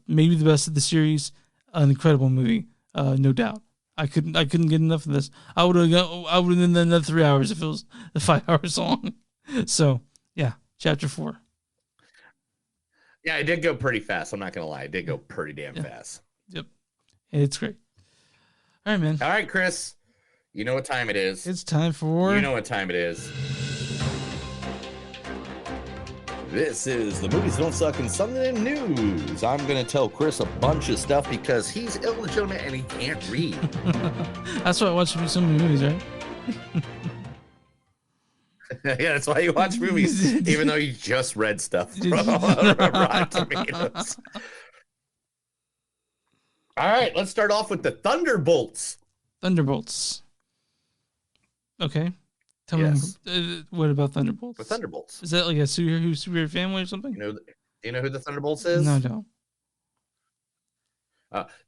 maybe the best of the series. An incredible movie, no doubt. I couldn't get enough of this. I would have done another 3 hours if it was 5 hours long. So yeah, Chapter 4. Yeah, it did go pretty fast. I'm not gonna lie, it did go pretty damn fast. Yep, it's great. All right, man. All right, Chris. You know what time it is. It's time for. You know what time it is. This is the Movies Don't Suck in Sunday News. I'm going to tell Chris a bunch of stuff because he's illegitimate and he can't read. That's why I watch so many movies, right? Yeah, that's why you watch movies, even though you just read stuff from Rotten Tomatoes. All right, let's start off with the Thunderbolts. Thunderbolts. Okay. Tell me, what about Thunderbolts? The Thunderbolts. Is that like a superhero family or something? Do you know who the Thunderbolts is? No, I don't.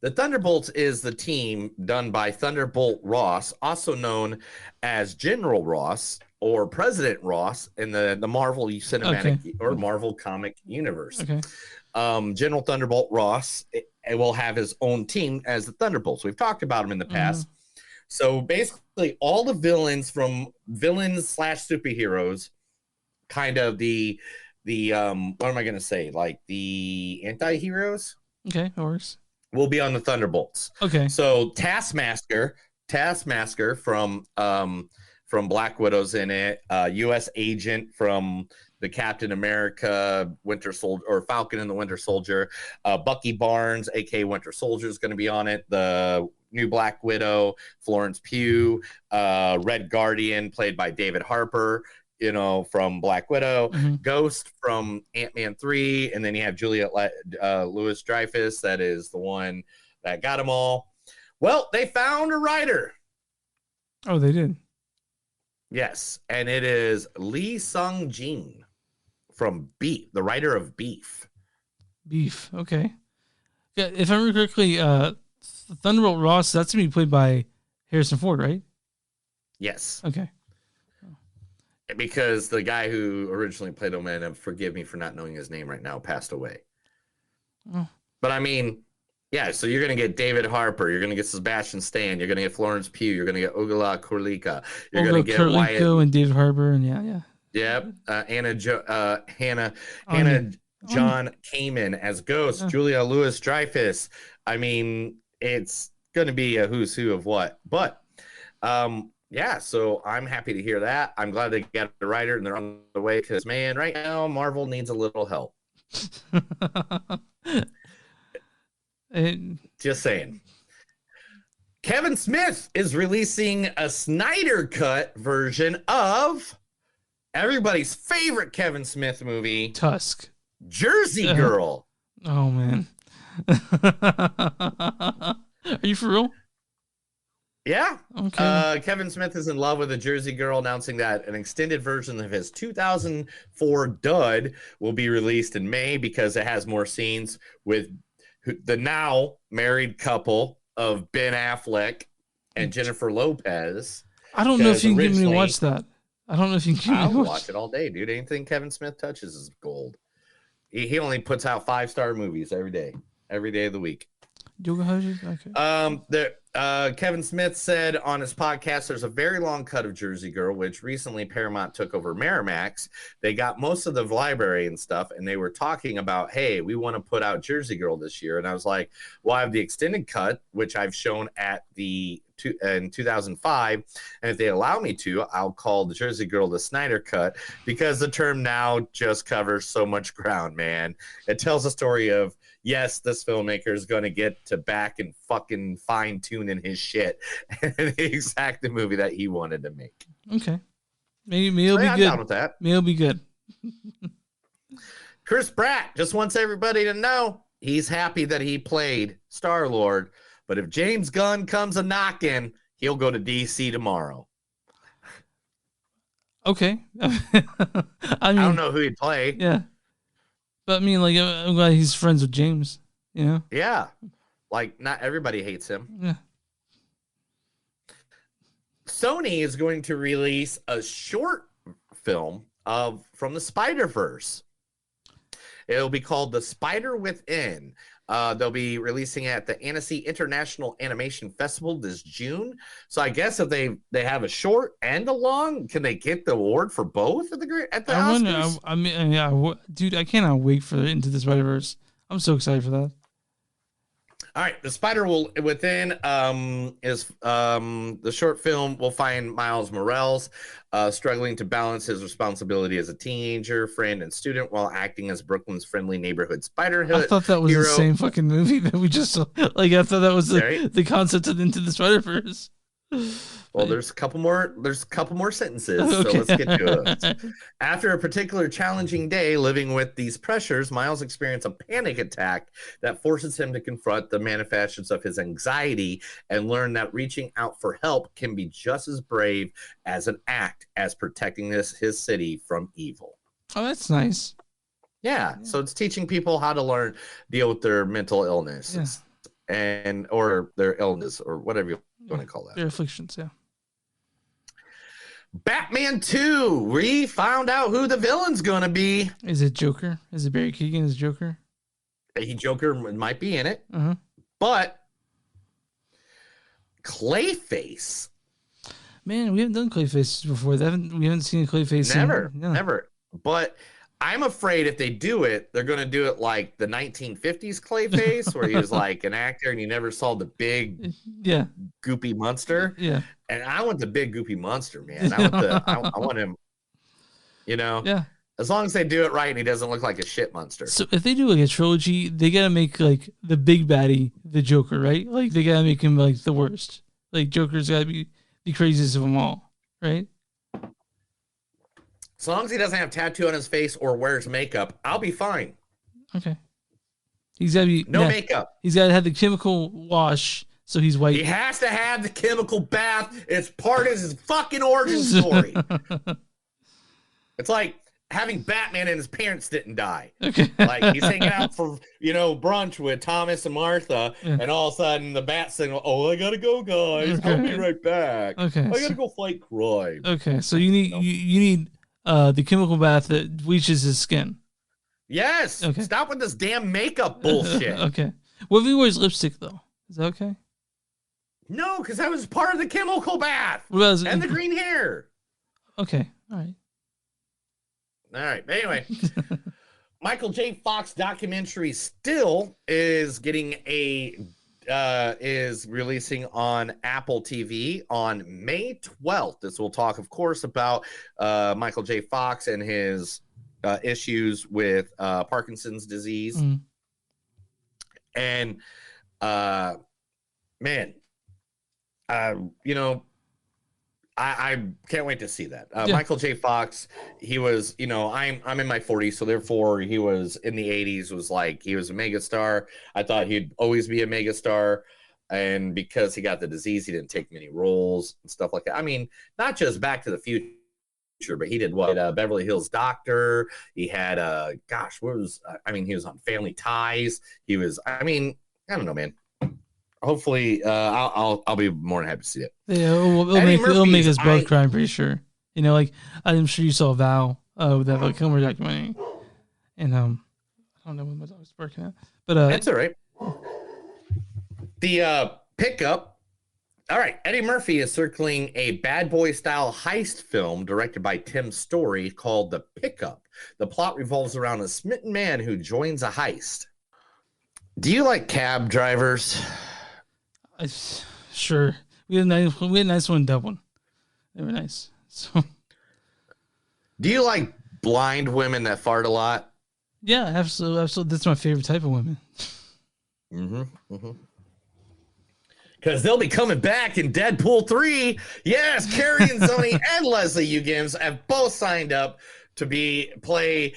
The Thunderbolts is the team done by Thunderbolt Ross, also known as General Ross or President Ross in the Marvel cinematic or Marvel comic universe. Okay. General Thunderbolt Ross will have his own team as the Thunderbolts. We've talked about him in the past. So basically, all the villains from villains/superheroes, kind of the what am I going to say? Like the anti-heroes. Okay, that works. Will be on the Thunderbolts. Okay. So Taskmaster from Black Widow's in it. U.S. Agent from the Captain America Winter Soldier or Falcon and the Winter Soldier. Bucky Barnes, aka Winter Soldier, is going to be on it. The new Black Widow, Florence Pugh, Red Guardian, played by David Harper, from Black Widow, Ghost from Ant-Man 3, and then you have Juliet Lewis-Dreyfus, that is the one that got them all. Well, they found a writer. Oh, they did? Yes, and it is Lee Sung-jin from Beef, the writer of Beef. Beef, okay. Yeah, if I remember correctly, Thunderbolt Ross, that's going to be played by Harrison Ford, right? Yes. Okay. Because the guy who originally played Owen, and forgive me for not knowing his name right now, passed away. Oh. But I mean, yeah, so you're going to get David Harper, you're going to get Sebastian Stan, you're going to get Florence Pugh, you're going to get Ogla Kurlika, you're going to get Wyatt and David Harper, and yeah. Yep, Hannah John Kamen as Ghost, Julia Louis-Dreyfus. I mean, it's going to be a who's who of what. But, yeah, so I'm happy to hear that. I'm glad they got the writer and they're on the way because, man, right now, Marvel needs a little help. Just saying. Kevin Smith is releasing a Snyder Cut version of everybody's favorite Kevin Smith movie, Tusk. Jersey Girl. Oh, man. Are you for real? Yeah. Okay. Kevin Smith is in love with a Jersey Girl, announcing that an extended version of his 2004 dud will be released in May because it has more scenes with the now married couple of Ben Affleck and Jennifer Lopez. I don't know if you can get me to watch that. I don't know if you can get me to watch it all day, dude. Anything Kevin Smith touches is gold. He only puts out 5-star movies every day of the week. Okay. Kevin Smith said on his podcast, there's a very long cut of Jersey Girl, which recently Paramount took over Miramax. They got most of the library and stuff, and they were talking about, hey, we want to put out Jersey Girl this year. And I was like, well, I have the extended cut, which I've shown in 2005. And if they allow me to, I'll call the Jersey Girl the Snyder Cut because the term now just covers so much ground, man. It tells a story of, yes, this filmmaker is going to get to back and fucking fine-tune in his shit and the exact movie that he wanted to make. Okay. Maybe it'll be I'm good. down with that. Maybe it'll be good. Chris Pratt just wants everybody to know he's happy that he played Star-Lord, but if James Gunn comes a-knocking, he'll go to DC tomorrow. Okay. I don't know who he'd play. Yeah. But I mean, like, I'm glad he's friends with James, you know? Yeah. Like, not everybody hates him. Yeah. Sony is going to release a short film from the Spider-Verse. It'll be called The Spider Within. They'll be releasing it at the Annecy International Animation Festival this June. So I guess if they have a short and a long, can they get the award for both at the Oscars? I mean, yeah, dude, I cannot wait for Into the Spider-Verse. I'm so excited for that. All right, The Spider Within is the short film. Will find Miles Morales struggling to balance his responsibility as a teenager, friend, and student while acting as Brooklyn's friendly neighborhood spider I thought that was hero. the same fucking movie that we just saw. Like, I thought that was the concept of Into the Spider-Verse. Well, there's a couple more sentences, Okay. so let's get to it. After a particular challenging day living with these pressures, Miles experiences a panic attack that forces him to confront the manifestations of his anxiety and learn that reaching out for help can be just as brave as an act as protecting his city from evil. Oh, that's nice. Yeah, so it's teaching people how to deal with their mental illness or their illness or whatever you want to call that. Their afflictions, yeah. Batman 2. We found out who the villain's gonna be. Is it Joker? Is it Barry Keoghan as Joker? Joker might be in it, Uh-huh. but Clayface. Man, we haven't done Clayface before. We haven't seen a Clayface. Never. But I'm afraid if they do it, they're going to do it like the 1950s Clayface, where he was like an actor and you never saw the big, goopy monster. Yeah. And I want the big goopy monster, man. I want him. You know. Yeah. As long as they do it right and he doesn't look like a shit monster. So if they do like a trilogy, they gotta make like the big baddie the Joker, right? Like they gotta make him like the worst. Like Joker's gotta be the craziest of them all, right? As long as he doesn't have tattoo on his face or wears makeup, I'll be fine. Okay. He's gotta be makeup. He's gotta have the chemical wash, so he's white. He has to have the chemical bath. It's part of his fucking origin story. It's like having Batman and his parents didn't die. Okay. Like he's hanging out for brunch with Thomas and Martha, and all of a sudden the Bat's saying, "Oh, I gotta go, guys. I'll be right back. Okay. I gotta go fight crime." Okay, so you need the chemical bath that bleaches his skin. Yes. Okay. Stop with this damn makeup bullshit. Okay. What if he wears lipstick though? Is that okay? No, because that was part of the chemical bath. And the green hair. Okay. All right. All right. Anyway, Michael J. Fox documentary Still is getting is releasing on Apple TV on May 12th. This will talk, of course, about Michael J. Fox and his issues with Parkinson's disease. And man, I can't wait to see that. Michael J. Fox, he was, I'm in my 40s, so therefore he was in the 80s, was like, he was a megastar. I thought he'd always be a megastar. And because he got the disease, he didn't take many roles and stuff like that. I mean, not just Back to the Future, but he did Beverly Hills Doctor. He had, he was on Family Ties. He was, I don't know, man. Hopefully, I'll be more than happy to see it. Yeah, it'll make us both cry. I'm pretty sure. Like I'm sure you saw Val with that like Kilmer documentary, and I don't know what my dog's barking at, but that's all right. The Pickup. All right, Eddie Murphy is circling a bad boy style heist film directed by Tim Story called The Pickup. The plot revolves around a smitten man who joins a heist. Do you like cab drivers? Sure. We had a nice one in Dublin. They were nice. So, do you like blind women that fart a lot? Yeah, absolutely. That's my favorite type of women. Because they'll be coming back in Deadpool 3. Yes, Carrie and Zoni and Leslie Uggams have both signed up to play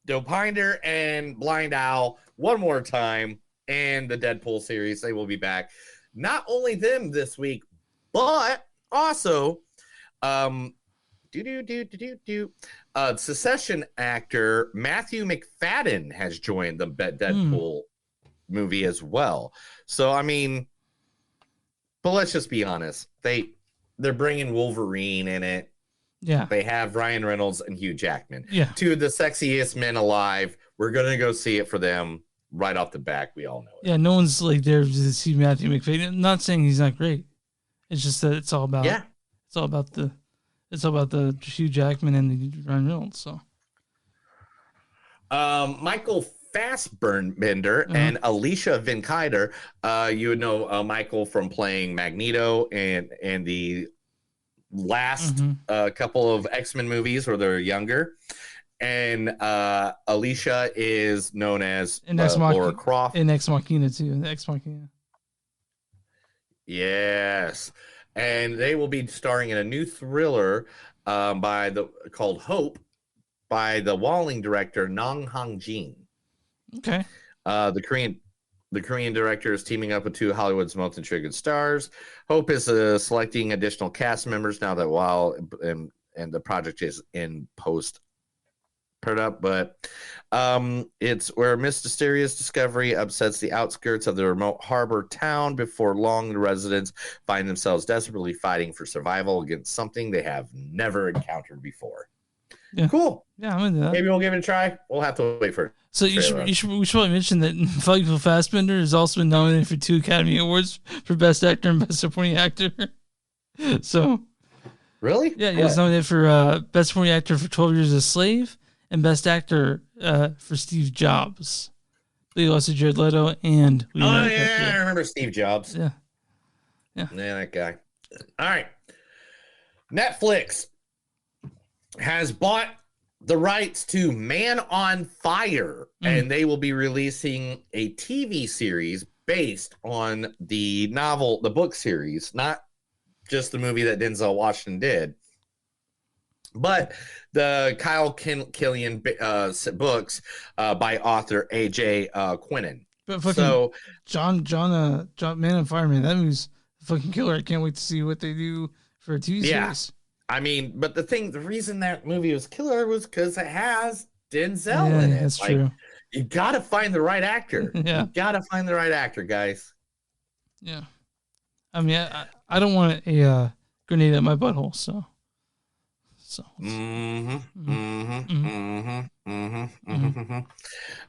Dopinder and Blind Owl one more time in the Deadpool series. They will be back. Not only them this week, but Also, secession actor Matthew McFadden has joined the Deadpool movie as well. So, I mean, but let's just be honest. They're bringing Wolverine in it. Yeah. They have Ryan Reynolds and Hugh Jackman. Yeah. Two of the sexiest men alive. We're going to go see it for them right off the bat. We all know it. Yeah, no one's like there to see Matthew McFadden. I'm not saying he's not great. It's just that it's all about the Hugh Jackman and the Ryan Reynolds. So Michael Fassbender and Alicia Vikander. You would know Michael from playing Magneto and the last couple of X-Men movies where they're younger. And Alicia is known as Laura Croft. In Ex Machina too. Ex Machina. Yes. And they will be starring in a new thriller called Hope by the Walling director Nong Hong Jin. Okay. The Korean director is teaming up with two of Hollywood's most intriguing stars. Hope is selecting additional cast members now that and the project is in post product, but it's where a mysterious discovery upsets the outskirts of the remote harbor town. Before long, the residents find themselves desperately fighting for survival against something they have never encountered before. Yeah. Cool. Yeah, I'm into that. Maybe we'll give it a try. We'll have to wait for it. So we should probably mention that Michael Fassbender has also been nominated for 2 Academy Awards for Best Actor and Best Supporting Actor. So really? Yeah, he was nominated for Best Supporting Actor for 12 Years a Slave and Best Actor for Steve Jobs. He also Jared Leto and I remember Steve Jobs. Yeah, that guy. All right, Netflix has bought the rights to Man on Fire, and they will be releasing a TV series based on the book series, not just the movie that Denzel Washington did, but the Kyle Killian books by author A.J. Quinnen. But fucking John Man on Fire, man, that movie's fucking killer. I can't wait to see what they do for a TV series. I mean, but the reason that movie was killer was because it has Denzel in it. That's true. You got to find the right actor. Yeah. You got to find the right actor, guys. Yeah. I mean, I don't want a grenade at my butthole, so.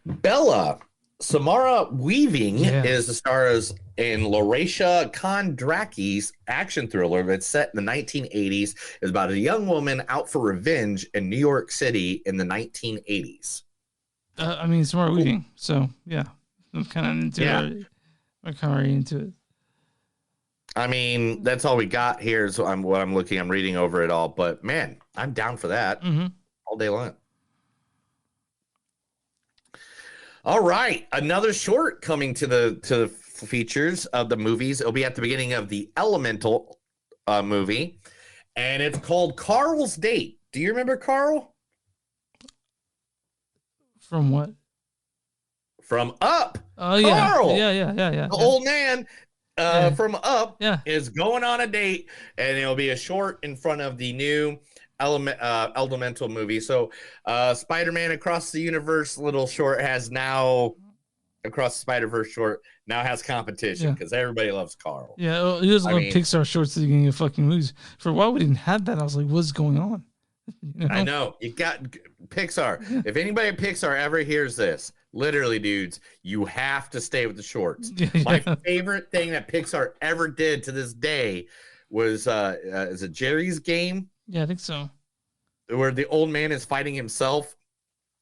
Bella Samara Weaving is the star in Laurasia Kondraki's action thriller that's set in the 1980s. It's about a young woman out for revenge in New York City in the 1980s. I mean, Samara Weaving, so yeah, I'm kind of into it. I'm kind of already into it. I mean, that's all we got here is what I'm looking. I'm reading over it all, but man, I'm down for that all day long. All right, another short coming to the features of the movies. It'll be at the beginning of the Elemental movie, and it's called Carl's Date. Do you remember Carl? From what? From Up. Oh yeah, Carl. Yeah. The old man from Up is going on a date, and it'll be a short in front of the new Elemental movie. So Spider-Man Across the Universe little short has now Across the Spider-Verse short now has competition because everybody loves Carl. Yeah, he doesn't love Pixar shorts at the beginning of fucking movies. For a while we didn't have that. I was like, what's going on? You know? I know. You got Pixar. If anybody at Pixar ever hears this, literally, dudes, you have to stay with the shorts. My favorite thing that Pixar ever did to this day was is it Jerry's Game? Yeah, I think so. Where the old man is fighting himself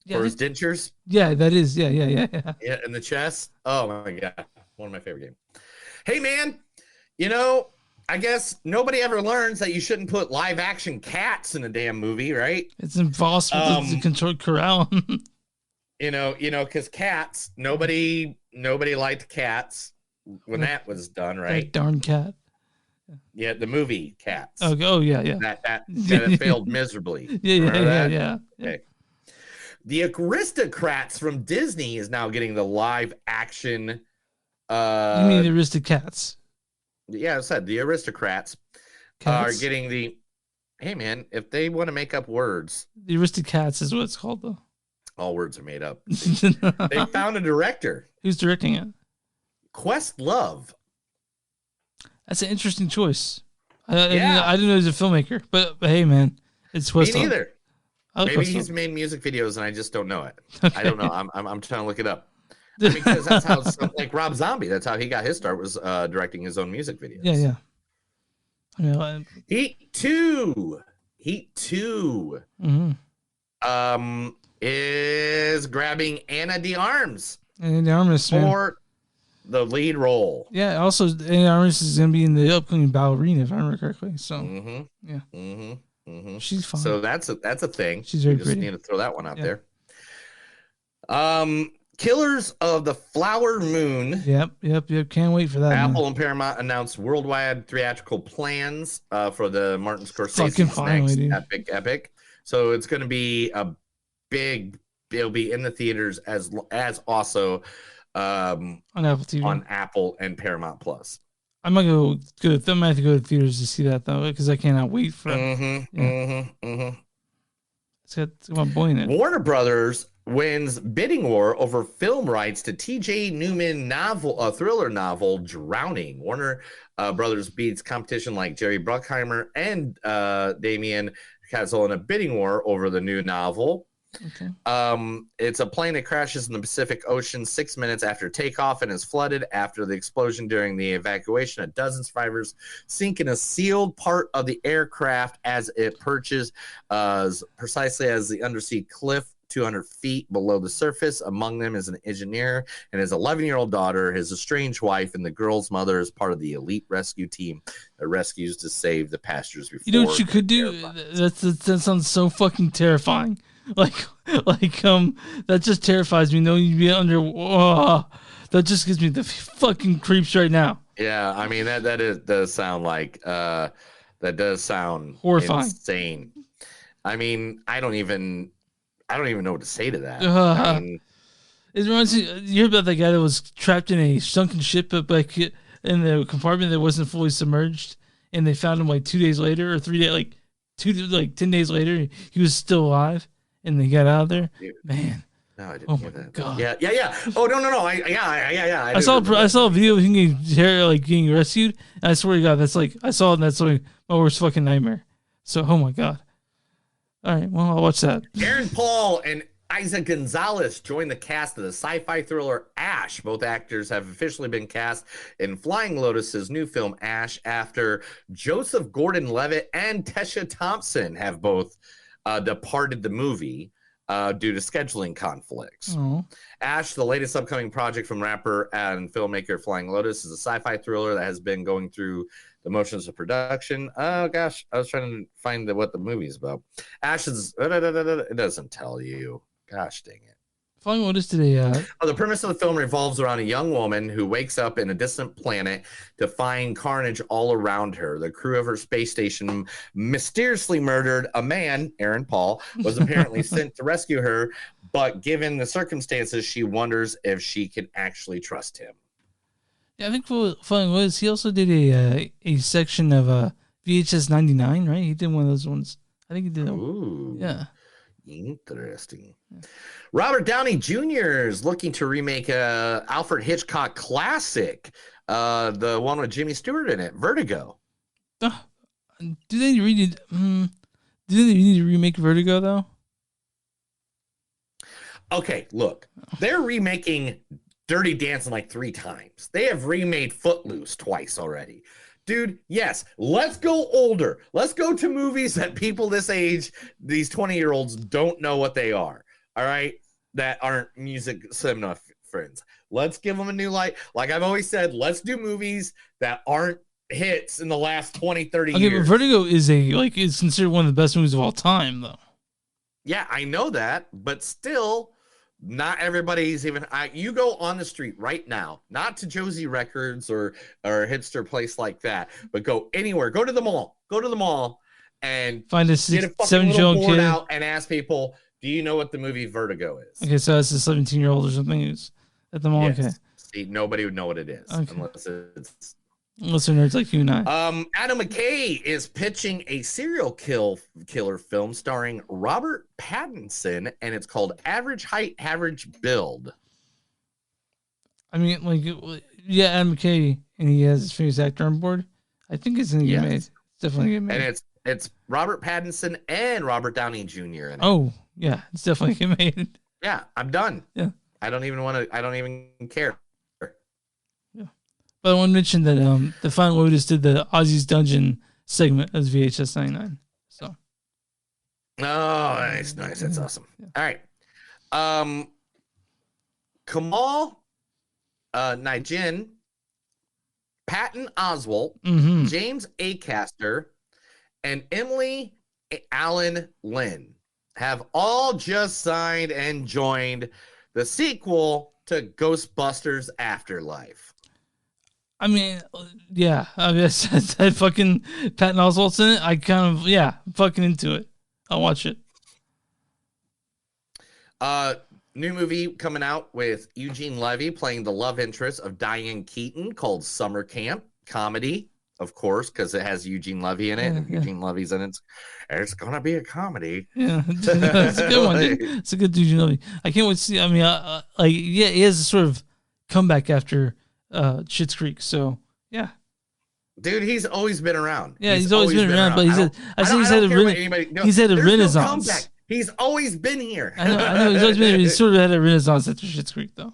for his dentures. Yeah, that is. Yeah. Yeah, in the chest. Oh my god, one of my favorite games. Hey man, I guess nobody ever learns that you shouldn't put live action cats in a damn movie, right? It's impossible to control corral. Because cats, nobody liked cats when that was done, right? That darn cat. Yeah, the movie Cats. Oh yeah. That failed miserably. Yeah. Okay. The Aristocrats from Disney is now getting the live action. You mean the Aristocats? Yeah, I said the Aristocrats. are getting the. Hey man, if they want to make up words, the Aristocats is what it's called though. All words are made up. They found a director. Who's directing it? Questlove. That's an interesting choice. I didn't know he was a filmmaker, but hey, man, it's Questlove. Me neither. Like Maybe Questlove. he's made music videos and I just don't know it. Okay. I don't know. I'm trying to look it up because that's how like Rob Zombie. That's how he got his start, was directing his own music videos. Yeah. I mean, Heat 2. Mm-hmm. Is grabbing Anna de Armas for the lead role. Yeah. Also, Anna de Armas is going to be in the upcoming Ballerina, if I remember correctly. So, yeah. She's fine. So that's a thing. She's very we just pretty. need to throw that one out there. Killers of the Flower Moon. Yep. Can't wait for that. Apple and Paramount announced worldwide theatrical plans for the Martin Scorsese's next epic. So it's going to be a big. It'll be in the theaters as also on Apple TV, on Apple and Paramount Plus. I'm not going to go. I might have to go to theaters to see that though, because I cannot wait for that. It's got my boy in it. Warner Brothers wins bidding war over film rights to T.J. Newman thriller novel Drowning. Warner Brothers beats competition like Jerry Bruckheimer and Damien Chazelle in a bidding war over the new novel. Okay. It's a plane that crashes in the Pacific Ocean 6 minutes after takeoff and is flooded. After the explosion during the evacuation, a dozen survivors sink in a sealed part of the aircraft as it perches precisely as the undersea cliff 200 feet below the surface. Among them is an engineer and his 11-year-old daughter, his estranged wife, and the girl's mother is part of the elite rescue team that rescues to save the passengers before. You know what you could do? That sounds so fucking terrifying. That just terrifies me knowing you'd be under. That just gives me the fucking creeps right now. Yeah, I mean does sound like that does sound horrifying, insane. I mean, I don't even know what to say to that. I mean, it reminds me. You heard about that guy that was trapped in a sunken ship, but like in the compartment that wasn't fully submerged, and they found him like 2 days later or 3 days, 10 days later, he was still alive. And they got out of there. Man. No, I didn't hear that. God. Yeah. Oh no. I saw a video of him getting rescued. And I swear to God, that's like I saw it. And that's like my worst fucking nightmare. So, oh my God. All right, well, I'll watch that. Aaron Paul and Isaac Gonzalez joined the cast of the sci-fi thriller Ash. Both actors have officially been cast in Flying Lotus's new film Ash after Joseph Gordon-Levitt and Tessa Thompson have both departed the movie due to scheduling conflicts. Oh. Ash, the latest upcoming project from rapper and filmmaker Flying Lotus, is a sci-fi thriller that has been going through the motions of production. Oh gosh, I was trying to find what the movie's about. Ash is it doesn't tell you. Gosh dang it. Flying Lotus today. The premise of the film revolves around a young woman who wakes up in a distant planet to find carnage all around her. The crew of her space station mysteriously murdered a man. Aaron Paul was apparently sent to rescue her, but given the circumstances, she wonders if she can actually trust him. Yeah, I think for Flying Lotus, he also did a section of VHS 99, right? He did one of those ones. I think he did. Ooh. Yeah. Interesting. Robert Downey Jr. is looking to remake a Alfred Hitchcock classic, the one with Jimmy Stewart in it, Vertigo. Do they really? Do they need to remake Vertigo though? Okay, look, they're remaking Dirty Dancing like 3 times. They have remade Footloose twice already. Dude, yes, let's go older. Let's go to movies that people this age, these 20-year-olds, don't know what they are, all right? That aren't music cinema friends. Let's give them a new light. Like I've always said, let's do movies that aren't hits in the last 20, 30 years. Okay, but Vertigo is is considered one of the best movies of all time, though. Yeah, I know that, but still... Not everybody's even. You go on the street right now, not to Josie Records or a hipster place like that, but go anywhere. Go to the mall. Go to the mall and find a 7-year-old board kid out and ask people, "Do you know what the movie Vertigo is?" Okay, so it's a 17-year-old or something who's at the mall. Yes. Okay. See, nobody would know what it is okay. unless it's Unless they're nerds like you and I. Adam McKay is pitching a serial killer film starring Robert Pattinson, and it's called Average Height, Average Build. I mean, like, yeah, Adam McKay, and he has his famous actor on board. I think it's going to get made. It's definitely going to get made. And it's Robert Pattinson and Robert Downey Jr. in it. Oh, yeah, it's definitely going to get made. Yeah, I'm done. Yeah. I don't even care. But I want to mention that the Final Lotus did the Ozzy's Dungeon segment as VHS 99. So. Oh, nice. That's awesome. Yeah. All right. Kamal Nijin, Patton Oswalt, James Acaster, and Emily Allen Lynn have all just signed and joined the sequel to Ghostbusters Afterlife. I mean, yeah, I guess that fucking Patton Oswalt's in it. I kind of, I'm fucking into it. I'll watch it. New movie coming out with Eugene Levy playing the love interest of Diane Keaton called Summer Camp. Comedy, of course, because it has Eugene Levy in it, and Eugene Levy's in it. It's gonna be a comedy. Yeah, it's a good one, dude. It's a good Eugene Levy. I can't wait to see. I mean, he has a sort of comeback after Schitt's Creek. So yeah, dude, he's always been around. Yeah, he's always been around. But he's had a renaissance. No he's always been here. I know. He's always been here. He's sort of had a renaissance after Schitt's Creek, though.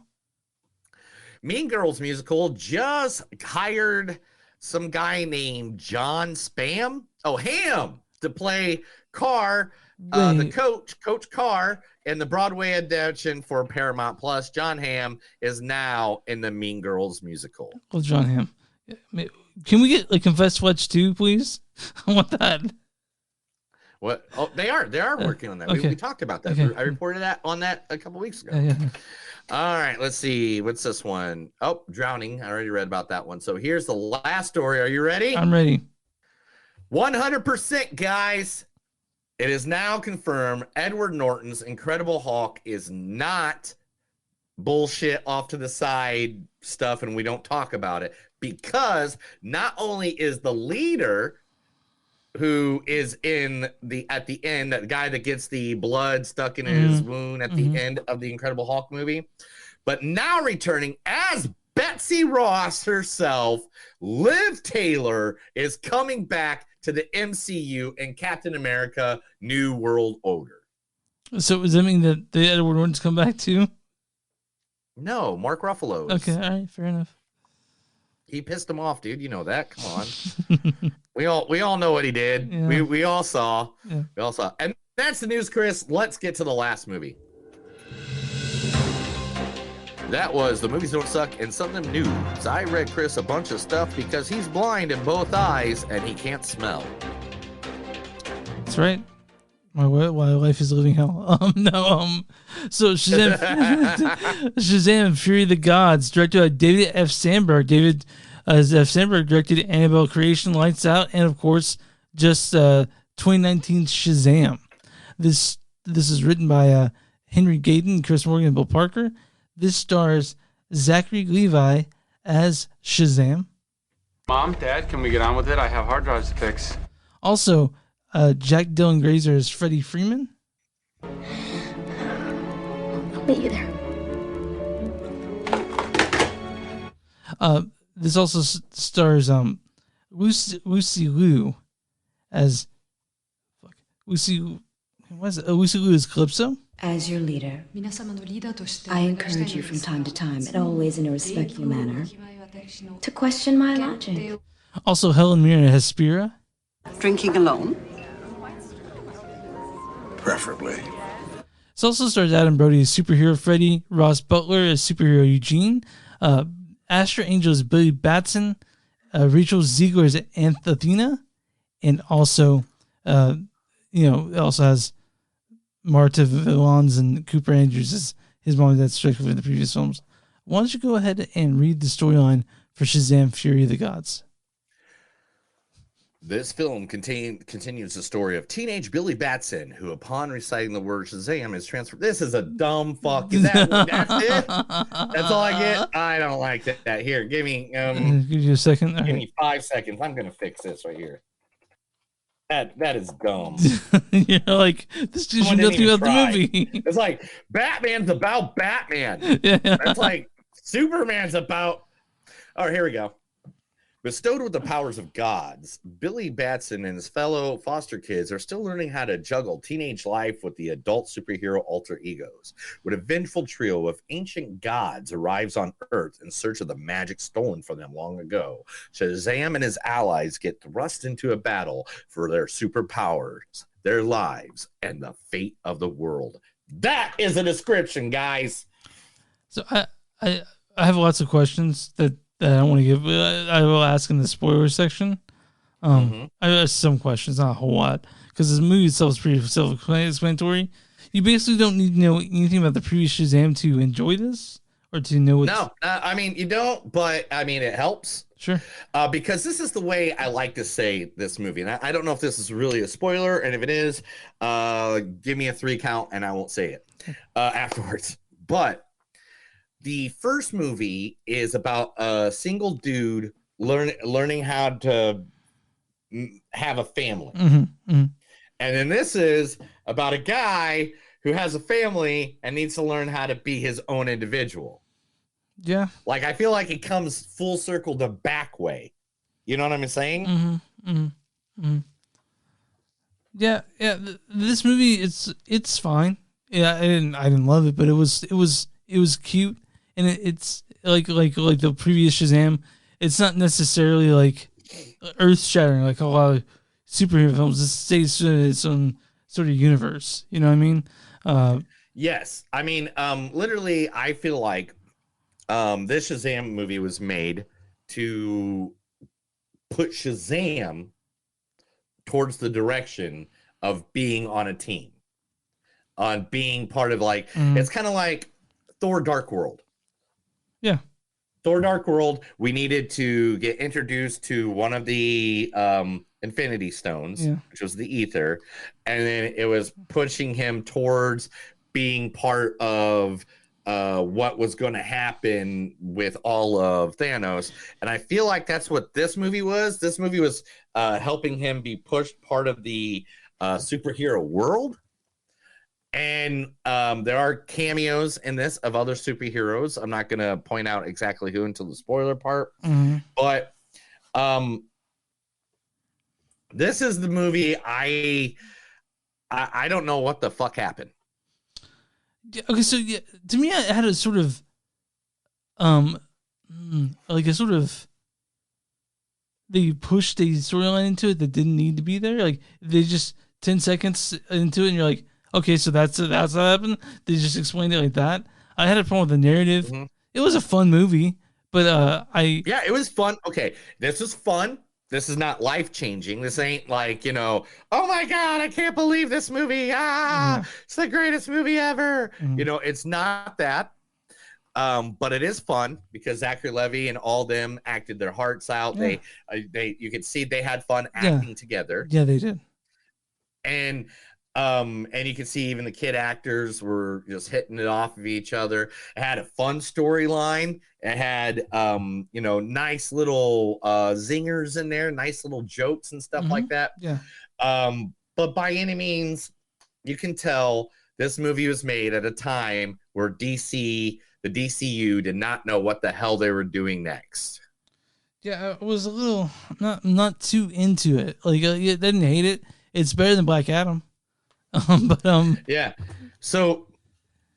Mean Girls musical just hired some guy named John Hamm, to play Carr, the Coach Carr, in the Broadway adaptation for Paramount Plus. John Hamm is now in the Mean Girls musical. Well, John Hamm. Can we get like Confess Fletch too, please? I want that. What? Oh, they are working on that. Okay. We talked about that. Okay. I reported on that a couple weeks ago. Yeah. All right, let's see. What's this one? Oh, Drowning. I already read about that one. So here's the last story. Are you ready? I'm ready. 100%, guys. It is now confirmed Edward Norton's Incredible Hulk is not bullshit off to the side stuff, and we don't talk about it, because not only is the leader who is at the end, that guy that gets the blood stuck in his wound at the end of the Incredible Hulk movie, but now returning as Betsy Ross herself, Liv Taylor is coming back to the MCU in Captain America: New World Order. So does that mean that the Edward Norton's come back too? No, Mark Ruffalo. Okay, all right, fair enough. He pissed him off, dude. You know that. Come on. we all know what he did. Yeah. We all saw. Yeah. We all saw. And that's the news, Chris. Let's get to the last movie. That was The Movies Don't Suck and Something New. So I read Chris a bunch of stuff because he's blind in both eyes and he can't smell. That's right. My life is living hell. So Shazam, Shazam, Fury of the Gods, directed by David F. Sandberg. David F. Sandberg directed Annabelle Creation, Lights Out, and of course, just 2019 Shazam. This is written by Henry Gayden, Chris Morgan, and Bill Parker. This stars Zachary Levi as Shazam. Mom, Dad, can we get on with it? I have hard drives to fix. Also, Jack Dylan Grazer as Freddie Freeman. I'll meet you there. This also stars Lucy Liu as Lucy Liu as Calypso. As your leader, I encourage you from time to time, and always in a respectful manner, to question my logic. Also, Helen Mirren as Spira. Drinking alone? Preferably. This also stars Adam Brody as superhero Freddy, Ross Butler as superhero Eugene, Astra Angel as Billy Batson, Rachel Ziegler as Athena, and also, it also has Marta Villans and Cooper Andrews as his mom and dad strictly in the previous films. Why don't you go ahead and read the storyline for Shazam: Fury of the Gods? This film continues the story of teenage Billy Batson, who, upon reciting the word Shazam, is transferred. This is a dumb fuck. Is that's it? That's all I get. I don't like that. Here, give me give you a second. Give me 5 seconds. I'm gonna fix this right here. That is dumb. You're like, this dude should nothing about the movie. It's like Batman's about Batman. Yeah. It's like Superman's about. All right, here we go. Bestowed with the powers of gods, Billy Batson and his fellow foster kids are still learning how to juggle teenage life with the adult superhero alter egos. When a vengeful trio of ancient gods arrives on Earth in search of the magic stolen from them long ago, Shazam and his allies get thrust into a battle for their superpowers, their lives, and the fate of the world. That is a description, guys. So I have lots of questions that I don't want to give. I will ask in the spoiler section. I have some questions, not a whole lot, because this movie itself is pretty self-explanatory. You basically don't need to know anything about the previous Shazam to enjoy this, or to know what's... No, I mean, you don't, but I mean, it helps. Sure. Because this is the way I like to say this movie. And I don't know if this is really a spoiler, and if it is, give me a 3 count and I won't say it afterwards. But the first movie is about a single dude learning how to have a family. And then this is about a guy who has a family and needs to learn how to be his own individual. Yeah. Like, I feel like it comes full circle the back way. You know what I'm saying? Yeah. This movie, it's fine. Yeah, I didn't love it, but it was cute. And it's like the previous Shazam. It's not necessarily like earth shattering like a lot of superhero films. It stays in its own sort of universe. You know what I mean? Yes. I mean, literally, I feel like this Shazam movie was made to put Shazam towards the direction of being on a team, on being part of like, it's kind of like Thor Dark World. Yeah. Thor Dark World, we needed to get introduced to one of the Infinity Stones, which was the Ether, and then it was pushing him towards being part of what was going to happen with all of Thanos. And I feel like that's what this movie was. This movie was helping him be pushed part of the superhero world. And there are cameos in this of other superheroes. I'm not going to point out exactly who until the spoiler part. But this is the movie I don't know what the fuck happened. Okay, so yeah, to me, it had a sort of like a sort of, they pushed a storyline into it that didn't need to be there. Like, they just 10 seconds into it, and you're like, okay, so that's what happened. They just explained it like that. I had a problem with the narrative. It was a fun movie, but yeah, it was fun. Okay, this was fun. This is not life-changing. This ain't like, you know, oh my God, I can't believe this movie. It's the greatest movie ever. You know, it's not that. But it is fun because Zachary Levi and all them acted their hearts out. They you could see they had fun acting together. Yeah, they did. And you can see even the kid actors were just hitting it off of each other. It had a fun storyline. It had, you know, nice little zingers in there, nice little jokes and stuff like that. Yeah. But by any means, you can tell this movie was made at a time where the DCU did not know what the hell they were doing next. Yeah, I was a little not too into it. Like, I didn't hate it. It's better than Black Adam. Yeah. So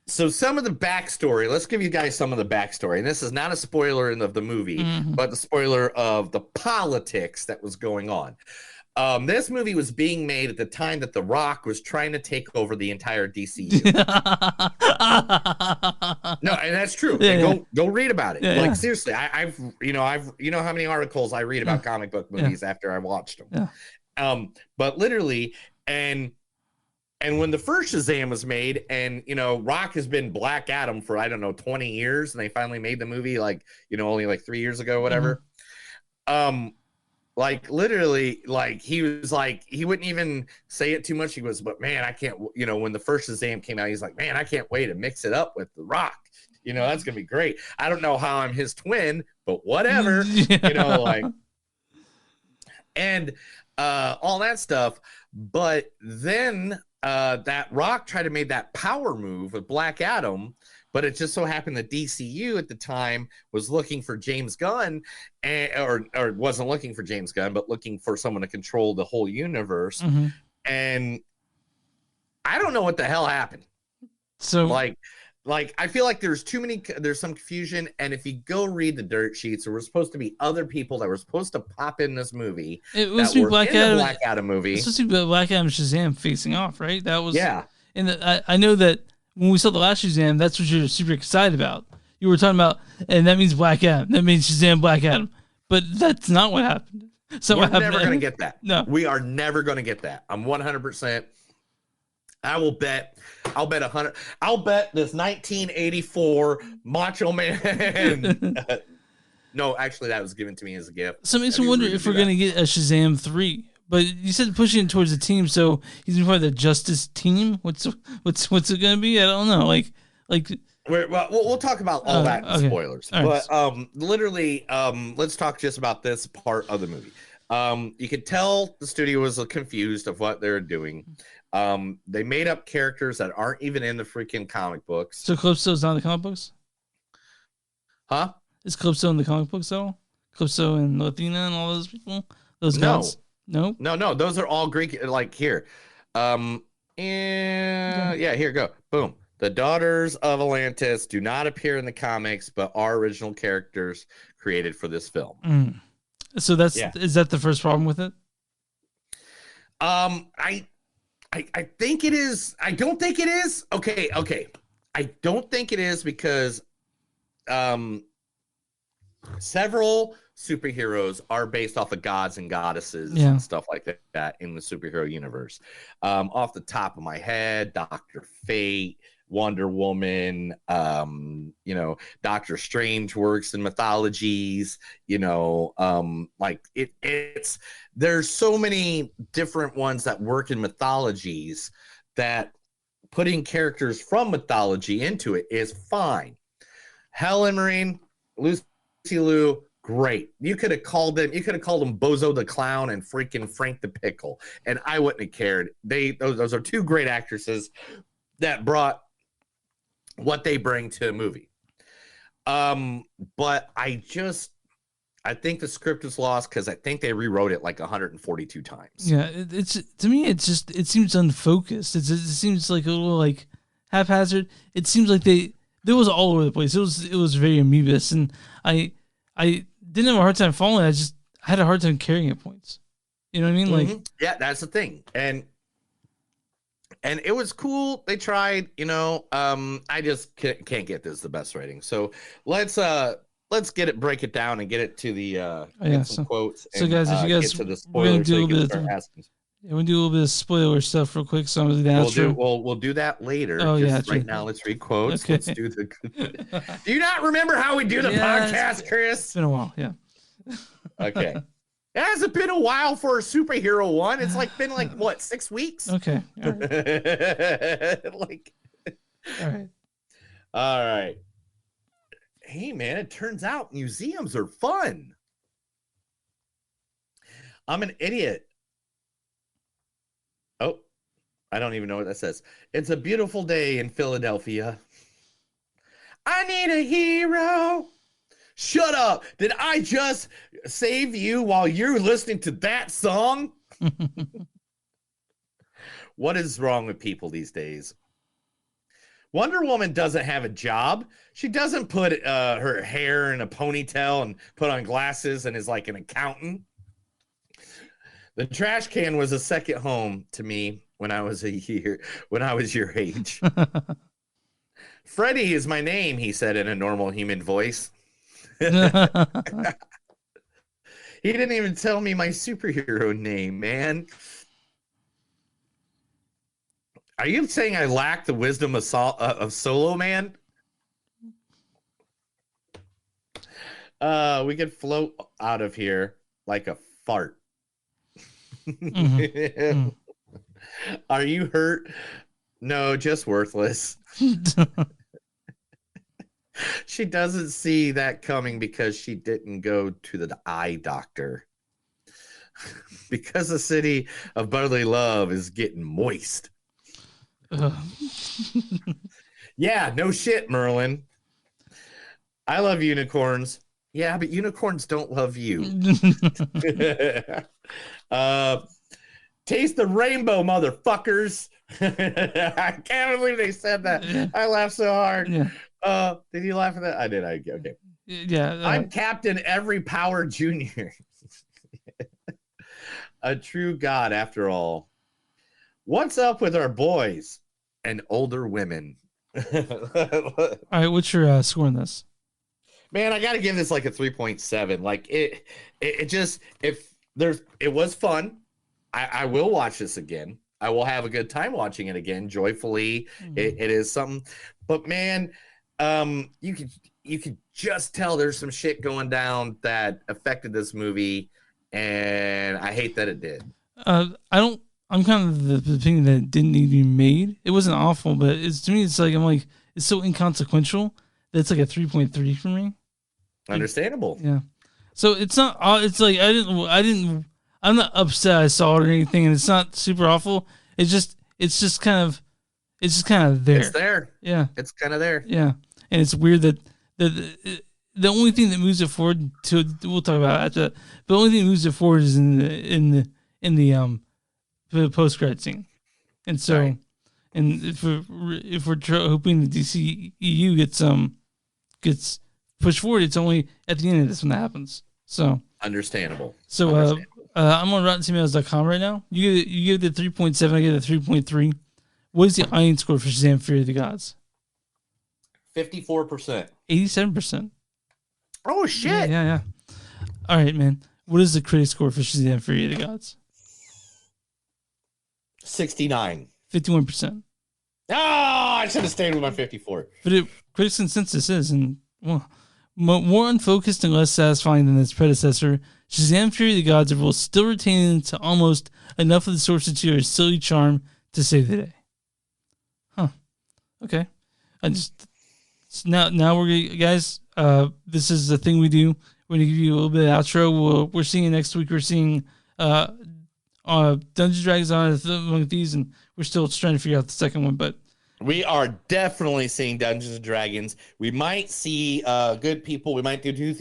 some of the backstory, let's give you guys some of the backstory. And this is not a spoiler of the movie, but the spoiler of the politics that was going on. This movie was being made at the time that The Rock was trying to take over the entire DCU. No, and that's true. Go read about it. Seriously, I've you know how many articles I read about comic book movies after I watched them. But literally, and when the first Shazam was made, and, you know, Rock has been Black Adam for, I don't know, 20 years, and they finally made the movie, like, you know, only like 3 years ago, whatever. Like literally, like he was like he wouldn't even say it too much. He goes, but man, I can't. You know, when the first Shazam came out, he's like, man, I can't wait to mix it up with The Rock. You know, that's gonna be great. I don't know how I'm his twin, but whatever. Yeah. You know, like, and all that stuff. But then that Rock tried to make that power move with Black Adam. But it just so happened that DCU at the time was looking for James Gunn, or wasn't looking for James Gunn, but looking for someone to control the whole universe. Mm-hmm. And I don't know what the hell happened. So, like I feel like there's some confusion. And if you go read the dirt sheets, there were supposed to be other people that were supposed to pop in this movie. It was to be Black Adam. Black Adam movie. It's supposed to be Black Adam and Shazam facing off, right? That was And I know that. When we saw the last Shazam, that's what you're super excited about. You were talking about, and that means Black Adam. That means Shazam, Black Adam. But that's not what happened. So we're never going to get that. No, we are never going to get that. I'm 100%. I'll bet 100. I'll bet this 1984 Macho Man. No, actually, that was given to me as a gift. So it makes me wonder if we're going to get a Shazam 3. But you said pushing it towards the team, so he's part of the Justice team. What's it gonna be? I don't know. Like we'll talk about all that in spoilers. All right. But literally, let's talk just about this part of the movie. You could tell the studio was confused of what they're doing. They made up characters that aren't even in the freaking comic books. So Calypso's not in the comic books? Huh? Is Calypso in the comic books though? Calypso and Latina and all those people? Those guys? No. Those are all Greek. Like here, here go. Boom. The Daughters of Atlantis do not appear in the comics, but are original characters created for this film. So is that the first problem with it? I think it is. I don't think it is. Okay. I don't think it is because several superheroes are based off of gods and goddesses and stuff like that in the superhero universe. Off the top of my head, Dr. Fate, Wonder Woman, Doctor Strange works in mythologies, like it's there's so many different ones that work in mythologies that putting characters from mythology into it is fine. Helen Marine, Lucy Liu, great. You could have called them Bozo the Clown and freaking Frank the Pickle, and I wouldn't have cared. Those are two great actresses that brought what they bring to a movie. But I think the script was lost because I think they rewrote it like 142 times. Yeah, it's to me, it seems unfocused. It seems like a little like haphazard. It seems like there was all over the place. It was very amoebus, and I didn't have a hard time following. I had a hard time carrying at points. You know what I mean? Mm-hmm. Like, yeah, that's the thing. And it was cool. They tried, I just can't get this the best rating. So let's break it down and get it to the some quotes. So guys, if you guys get to the spoilers, we're gonna do a little bit of spoiler stuff real quick. So I'm gonna ask we'll do that later. Oh yeah, right now let's read quotes. Okay. Let's do the. Do you not remember how we do the podcast, Chris? It's been a while. Yeah. Okay. It hasn't been a while for a superhero one. It's been what, 6 weeks? Okay. All right. All right. Hey man, it turns out museums are fun. I'm an idiot. Oh, I don't even know what that says. It's a beautiful day in Philadelphia. I need a hero. Shut up. Did I just save you while you're listening to that song? What is wrong with people these days? Wonder Woman doesn't have a job. She doesn't put her hair in a ponytail and put on glasses and is like an accountant. The trash can was a second home to me when I was your age. Freddy is my name, he said in a normal human voice. He didn't even tell me my superhero name, man. Are you saying I lack the wisdom of Solo Man? We could float out of here like a fart. Mm-hmm. Are you hurt? No, just worthless. She doesn't see that coming because she didn't go to the eye doctor. Because the city of brotherly love is getting moist. Yeah, no shit, Merlin. I love unicorns. Yeah, but unicorns don't love you. Taste the rainbow, motherfuckers. I can't believe they said that. Yeah. I laughed so hard. Yeah. Did you laugh at that? I did. Okay. Yeah. I'm Captain Every Power Jr. A true god after all. What's up with our boys and older women? All right, what's your score on this? Man, I gotta give this like a 3.7. Like it just, it was fun. I will watch this again. I will have a good time watching it again, joyfully. It is something, but man, you could just tell there's some shit going down that affected this movie, and I hate that it did. I'm kind of the opinion that it didn't need to be made. It wasn't awful, but to me, it's it's so inconsequential that it's like a 3.3 for me. Understandable. Yeah. So it's not. It's like I'm not upset I saw it or anything, and it's not super awful. It's just kind of there. It's there. Yeah. It's kind of there. Yeah. And it's weird that the only thing that moves it forward we'll talk about it after that. But the only thing that moves it forward is in the post credit scene. And so, right. And if we're hoping the DCEU gets pushed forward, it's only at the end of this when that happens. So understandable. So I'm on RottenTomatoes.com right now. You give it a 3.7. I give it a 3.3. What is the audience score for Shazam: Fury of the Gods? 54%. 87%. Oh shit! Yeah. All right, man. What is the critic score for Shazam: Fury of the Gods? 69. 51%. I should have stayed with my 54. But critics' consensus is, more unfocused and less satisfying than its predecessor, Shazam: Fury of the Gods will still retain to almost enough of the source material's silly charm to save the day. Huh. Okay. Now we're guys. This is the thing we do. We're gonna give you a little bit of outro. We're seeing next week. We're seeing Dungeons & Dragons among Thieves, and we're still trying to figure out the second one, but we are definitely seeing Dungeons & Dragons. We might see Good People. We might do two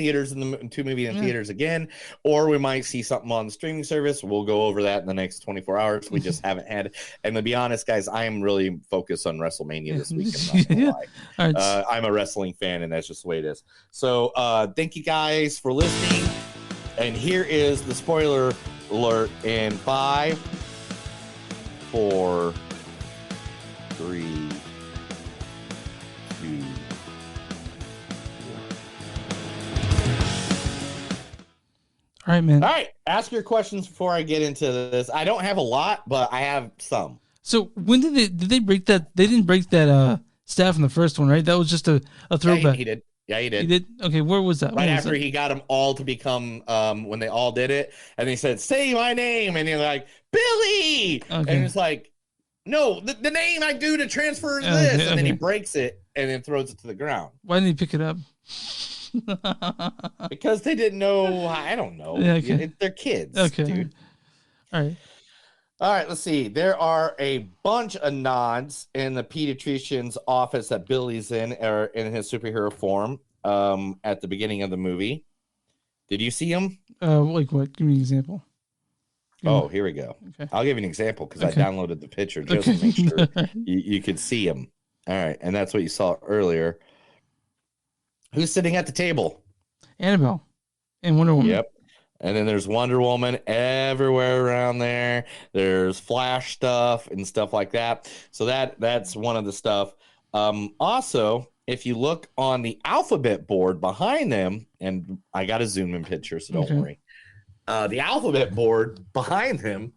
movies in theaters again, or we might see something on the streaming service. We'll go over that in the next 24 hours. We just haven't had it. And to be honest, guys, I am really focused on WrestleMania this week. I'm not gonna lie. I'm a wrestling fan, and that's just the way it is. So thank you guys for listening. And here is the spoiler alert in 5, 4, 3, 2, 1. All right, man. All right, ask your questions before I get into this. I don't have a lot, but I have some. So when did they break that? They didn't break that staff in the first one, right? That was just a throwback. Yeah, he did. He did? Okay, where was that? Right after he got them all to become, when they all did it, and they said, say my name, and they're like, Billy! Okay. And it's like, no, the name I do to transfer is this, and then he breaks it, and then throws it to the ground. Why didn't he pick it up? Because they didn't know, I don't know. Yeah, okay. They're kids, okay. Dude. All right, let's see. There are a bunch of nods in the pediatrician's office that Billy's in, or in his superhero form, at the beginning of the movie. Did you see him? Like what? Give me an example. Here we go. Okay. I'll give you an example because I downloaded the picture just to make sure you could see him. All right, and that's what you saw earlier. Who's sitting at the table? Annabelle and Wonder Woman. Yep. And then there's Wonder Woman everywhere around there. There's Flash stuff and stuff like that. So that's one of the stuff. Also, if you look on the alphabet board behind them, and I got a zoom in picture, so don't worry. The alphabet board behind them,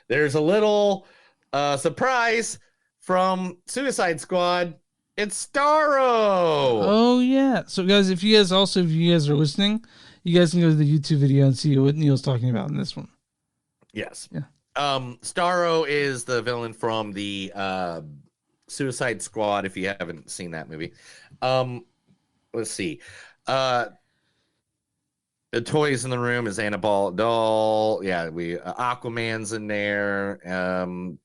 there's a little surprise from Suicide Squad. It's Starro. Oh yeah. So guys, if you guys are listening, you guys can go to the YouTube video and see what Neil's talking about in this one. Yes. Yeah. Starro is the villain from the Suicide Squad, if you haven't seen that movie. Let's see. The toys in the room is Annabelle doll. Yeah, Aquaman's in there.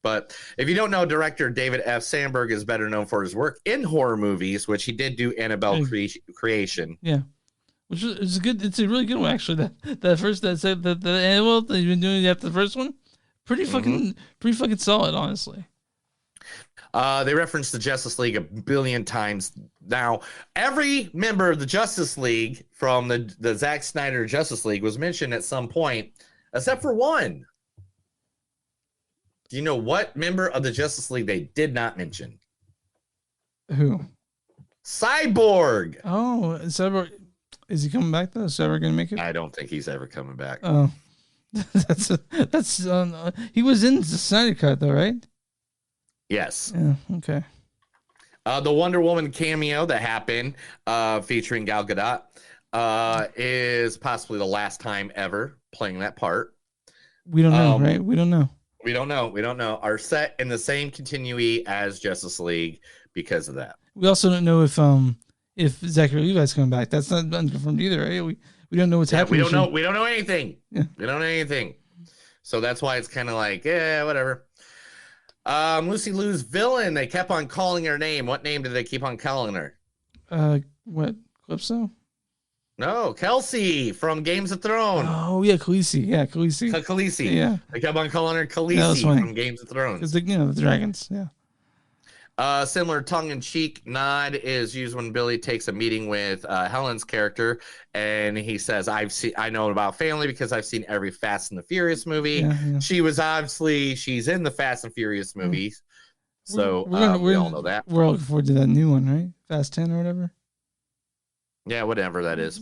But if you don't know, director David F. Sandberg is better known for his work in horror movies, which he did do Annabelle Creation. Yeah, which is good. It's a really good one, actually. That first the Annabelle that you've been doing after the first one, pretty fucking solid, honestly. They referenced the Justice League a billion times. Now, every member of the Justice League from the Zack Snyder Justice League was mentioned at some point, except for one. Do you know what member of the Justice League they did not mention? Who? Cyborg. Oh, Cyborg. Is he coming back, though? Is Cyborg going to make it? I don't think he's ever coming back. Oh. That's he was in the Snyder Cut, though, right? Yes. Yeah, okay. The Wonder Woman cameo that happened featuring Gal Gadot is possibly the last time ever playing that part. We don't know, right? We don't know. We don't know. Are set in the same continuity as Justice League because of that. We also don't know if Zachary Levi's coming back. That's not unconfirmed either, right? We don't know what's happening. We don't know anything. Yeah. We don't know anything. So that's why it's kind of like, yeah, whatever. Lucy Liu's villain, they kept on calling her name. What name did they keep on calling her? What? Calypso? No, Kelsey from Games of Thrones. Oh, yeah, Khaleesi. Yeah, Khaleesi. Khaleesi. Yeah. They kept on calling her Khaleesi from Games of Thrones. Because, the dragons, yeah. Similar tongue-in-cheek nod is used when Billy takes a meeting with Helen's character, and he says, I know about family because I've seen every Fast and the Furious movie. Yeah. She's in the Fast and Furious movies. So we all know that. We're all looking forward to that new one, right? Fast 10 or whatever. Yeah, whatever that is.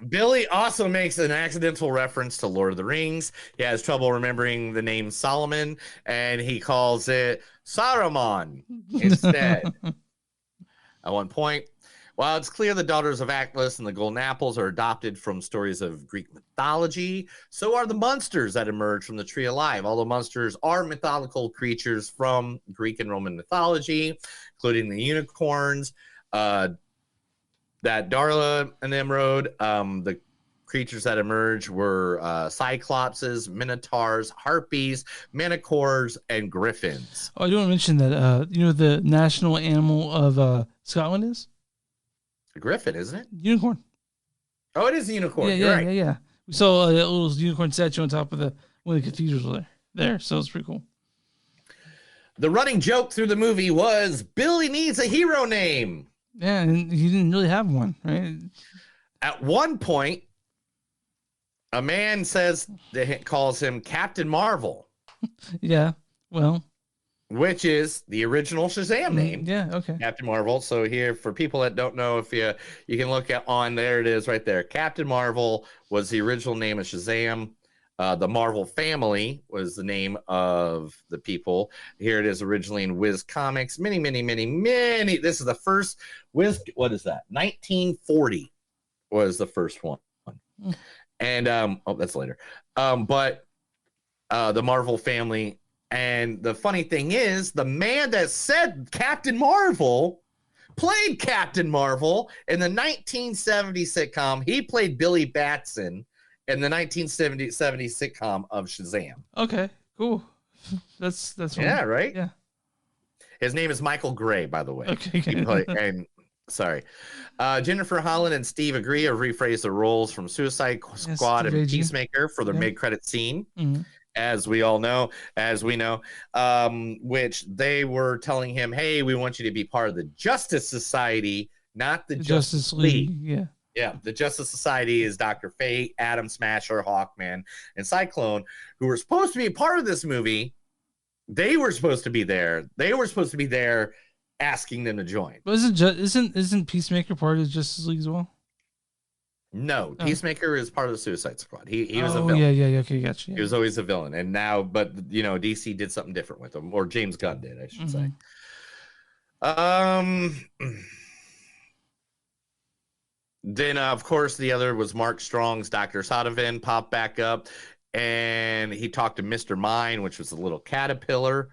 Billy also makes an accidental reference to Lord of the Rings. He has trouble remembering the name Solomon, and he calls it Saruman instead. At one point, while it's clear the daughters of Atlas and the Golden Apples are adopted from stories of Greek mythology, so are the monsters that emerge from the Tree of Life. All the monsters are mythological creatures from Greek and Roman mythology, including the unicorns, that Darla and Emerald. The creatures that emerged were cyclopses, minotaurs, harpies, manticores, and griffins. Oh, I do want to mention that the national animal of Scotland is a griffin, isn't it? Unicorn. Oh, it is a unicorn. Yeah. We saw a little unicorn statue on top of one of the cathedrals there, so it's pretty cool. The running joke through the movie was Billy needs a hero name. Yeah, and he didn't really have one, right? At one point, a man calls him Captain Marvel. Yeah, well. Which is the original Shazam name. Yeah, okay. Captain Marvel. So here, for people that don't know, if you can look there it is right there. Captain Marvel was the original name of Shazam. The Marvel family was the name of the people. Here it is originally in Wiz Comics. Many. This is the first Wiz. What is that? 1940 was the first one. And that's later. But the Marvel family. And the funny thing is, the man that said Captain Marvel played Captain Marvel in the 1970 sitcom. He played Billy Batson in the 1970 sitcom of Shazam. Okay, cool. That's yeah, right? Yeah. His name is Michael Gray, by the way. Okay. Sorry. Jennifer Holland and Steve agree to rephrase the roles from Suicide Squad and Peacemaker for the mid-credit scene. Mm-hmm. As we know, which they were telling him, hey, we want you to be part of the Justice Society, not the Justice League. Yeah, the Justice Society is Dr. Fate, Atom Smasher, Hawkman, and Cyclone, who were supposed to be a part of this movie. They were supposed to be there. They were supposed to be there asking them to join. But isn't Peacemaker part of Justice League as well? No, Peacemaker is part of the Suicide Squad. He was a villain. Yeah, okay, gotcha. He was always a villain, and now, but DC did something different with him, or James Gunn did, I should say. Then, of course, the other was Mark Strong's Dr. Sodovan popped back up, and he talked to Mr. Mine, which was a little caterpillar.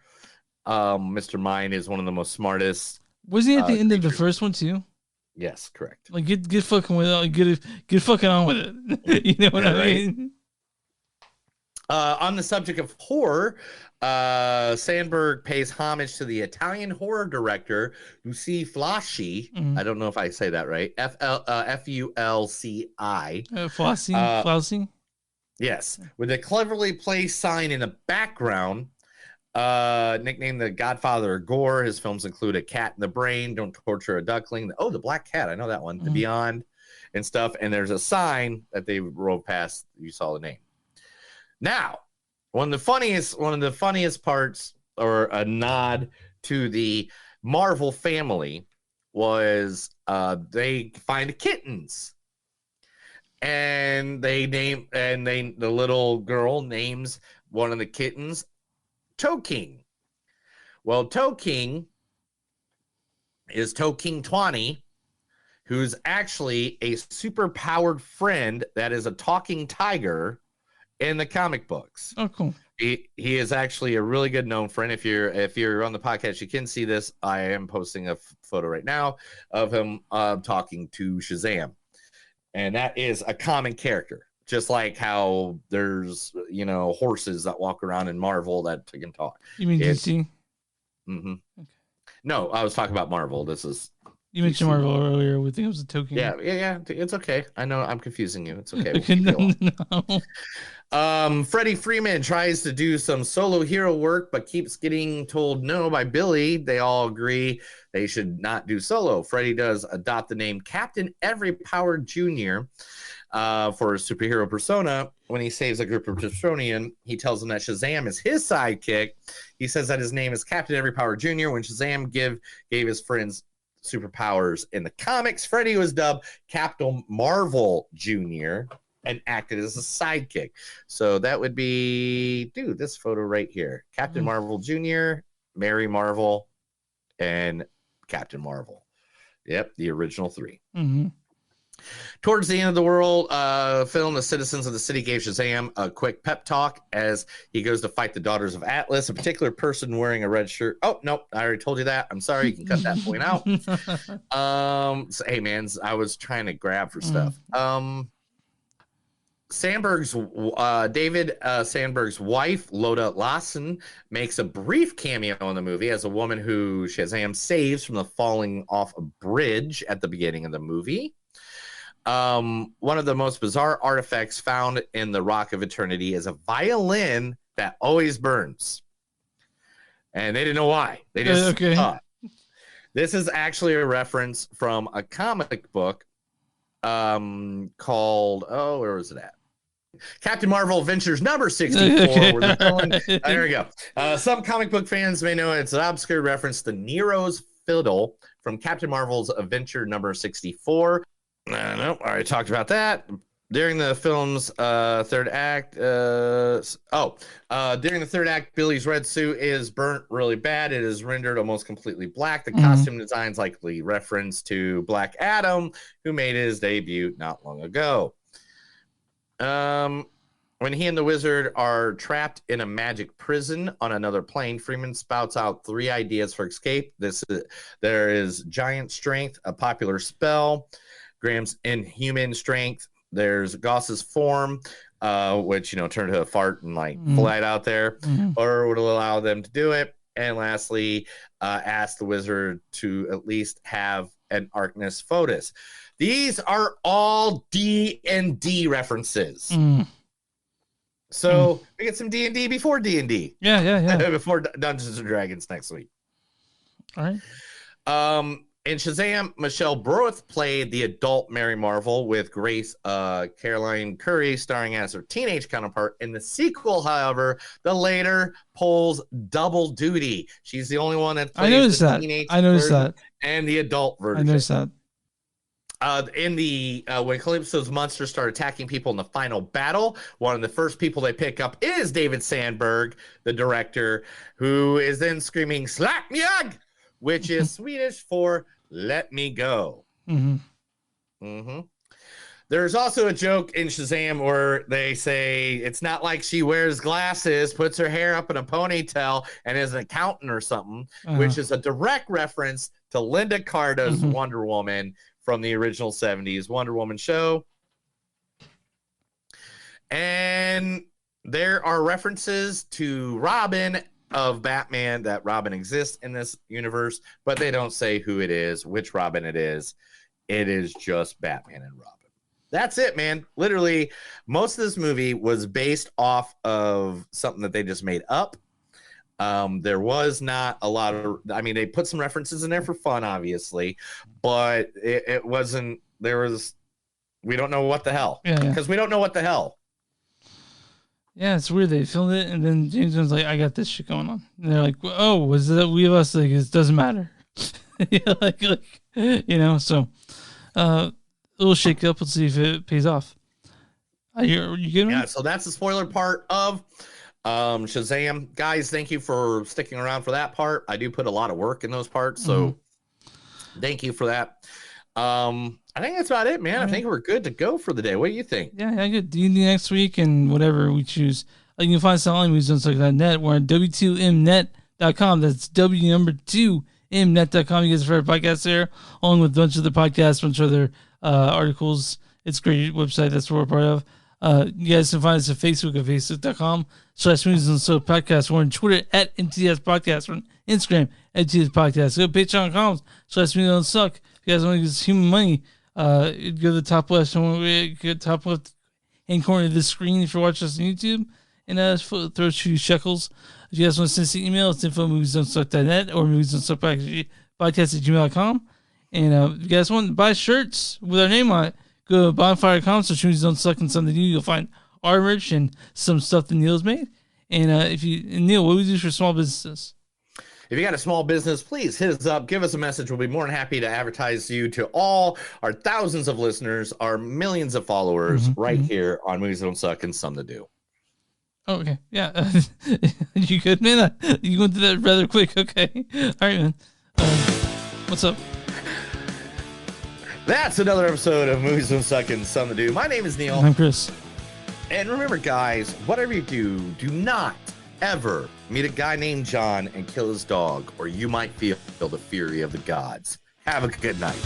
Mr. Mine is one of the most smartest. Wasn't he at the end of the first one too? Yes, correct. Like get fucking with it. Like, get fucking on with it. You know what I mean? On the subject of horror, Sandberg pays homage to the Italian horror director Luci Fulci. I don't know if I say that right. Fulci. Flossie. Yes, with a cleverly placed sign in the background. Nicknamed the Godfather of Gore. His films include A Cat in the Brain, Don't Torture a Duckling. Oh, The Black Cat. I know that one. The Beyond and stuff. And there's a sign that they rode past. You saw the name. Now, one of the funniest parts, or a nod to the Marvel family, was they find kittens, and the little girl names one of the kittens Toe King. Well, Toe King is Toe King 20, who's actually a super powered friend that is a talking tiger in the comic books. Oh, cool. He is actually a really good known friend. If you're on the podcast, you can see this. I am posting a photo right now of him talking to Shazam, and that is a common character. Just like how there's, horses that walk around in Marvel that can talk. You mean DC? Mm-hmm. Okay. No, I was talking about Marvel. You mentioned Marvel earlier. We think it was a token. Yeah. It's okay. I know I'm confusing you. It's okay. No. Freddie Freeman tries to do some solo hero work, but keeps getting told no by Billy. They all agree they should not do solo. Freddie does adopt the name Captain Every Power Jr. For his superhero persona. When he saves a group of Kryptonian, he tells them that Shazam is his sidekick. He says that his name is Captain Every Power Jr. When Shazam gave his friends superpowers in the comics, Freddie was dubbed Captain Marvel Jr. and acted as a sidekick. So that would be, this photo right here. Captain Marvel Jr., Mary Marvel, and Captain Marvel. Yep, the original three. Mm-hmm. Towards the end of the world film, the citizens of the city gave Shazam a quick pep talk as he goes to fight the Daughters of Atlas, a particular person wearing a red shirt. Oh, nope, I already told you that. I'm sorry, you can cut that point out. Hey, man, I was trying to grab for stuff. David Sandberg's wife, Loda Lawson, makes a brief cameo in the movie as a woman who Shazam saves from the falling off a bridge at the beginning of the movie. One of the most bizarre artifacts found in the Rock of Eternity is a violin that always burns. And they didn't know why. They just thought. This is actually a reference from a comic book called, where was it at? Captain Marvel Adventures number 64. Where the villain, there we go. Some comic book fans may know it's an obscure reference to Nero's fiddle from Captain Marvel's Adventure number 64. Nope, I already talked about that. During the film's third act, during the third act, Billy's red suit is burnt really bad. It is rendered almost completely black. The costume designs likely reference to Black Adam, who made his debut not long ago. When he and the Wizard are trapped in a magic prison on another plane, Freeman spouts out 3 ideas for escape. There is giant strength, a popular spell, Graham's inhuman strength. There's Goss's form, which turn to a fart and fly out there, or would allow them to do it. And lastly, ask the Wizard to at least have an Arcnus Fotis. These are all D&D references. So we get some D&D before D&D. Yeah. Before Dungeons and Dragons next week. All right. In Shazam, Michelle Broth played the adult Mary Marvel with Grace Caroline Curry starring as her teenage counterpart. In the sequel, however, the later pulls double duty. She's the only one that plays the teenage version and the adult version. I noticed that. When Calypso's monsters start attacking people in the final battle, one of the first people they pick up is David Sandberg, the director, who is then screaming "Slap mjug," which is Swedish for "Let me go." There's also a joke in Shazam where they say it's not like she wears glasses, puts her hair up in a ponytail, and is an accountant or something, which is a direct reference to Linda Carter's Wonder Woman from the original 70s Wonder Woman show. And there are references to Robin of Batman, that Robin exists in this universe, but they don't say who it is, which Robin it is. It is just Batman and Robin. That's it, man. Literally, most of this movie was based off of something that they just made up. There was not a lot of, I mean, they put some references in there for fun, obviously, but it wasn't, we don't know what the hell. Because we don't know what the hell. Yeah, it's weird. They filmed it, and then James Gunn's like, I got this shit going on. And they're like, oh, was that we of us? Like, it doesn't matter. like, you know, so a little shake up. Let's see if it pays off. You good? Yeah, so that's the spoiler part of Shazam. Guys, thank you for sticking around for that part. I do put a lot of work in those parts, so thank you for that. I think that's about it, man. I think we're good to go for the day. What do you think? Yeah, good. Do next week and whatever we choose. You can find us on movies.net. We're on w2mnet.com. That's w2mnet.com. You guys have our podcast there, along with a bunch of other podcasts, a bunch of other articles. It's a great website. That's what we're part of. You guys can find us at Facebook at facebook.com/movies-on-soap-podcast. We're on Twitter at MTS Podcast. We're on Instagram at MTS Podcast. Go to patreon.com/movies-on-suck. If you guys want to give us human money, go to the top left, top left hand corner of the screen if you're watching us on YouTube, and throw 2 shekels. If you guys want to send us an email, it's info@moviesonsuck.net or moviesonsuck@gmail.com. And if you guys want to buy shirts with our name on it, go to bonfire.com, movies don't suck and something new. You'll find our merch and some stuff that Neil's made. And Neil, what do we do for small businesses? If you got a small business, please hit us up. Give us a message. We'll be more than happy to advertise you to all our thousands of listeners, our millions of followers right here on Movies Don't Suck and Some to Do. Oh, okay. Yeah. You good, man? You went through that rather quick. Okay. All right, man. What's up? That's another episode of Movies Don't Suck and Some to Do. My name is Neil. I'm Chris. And remember, guys, whatever you do, do not ever meet a guy named John and kill his dog, or you might feel the fury of the gods. Have a good night.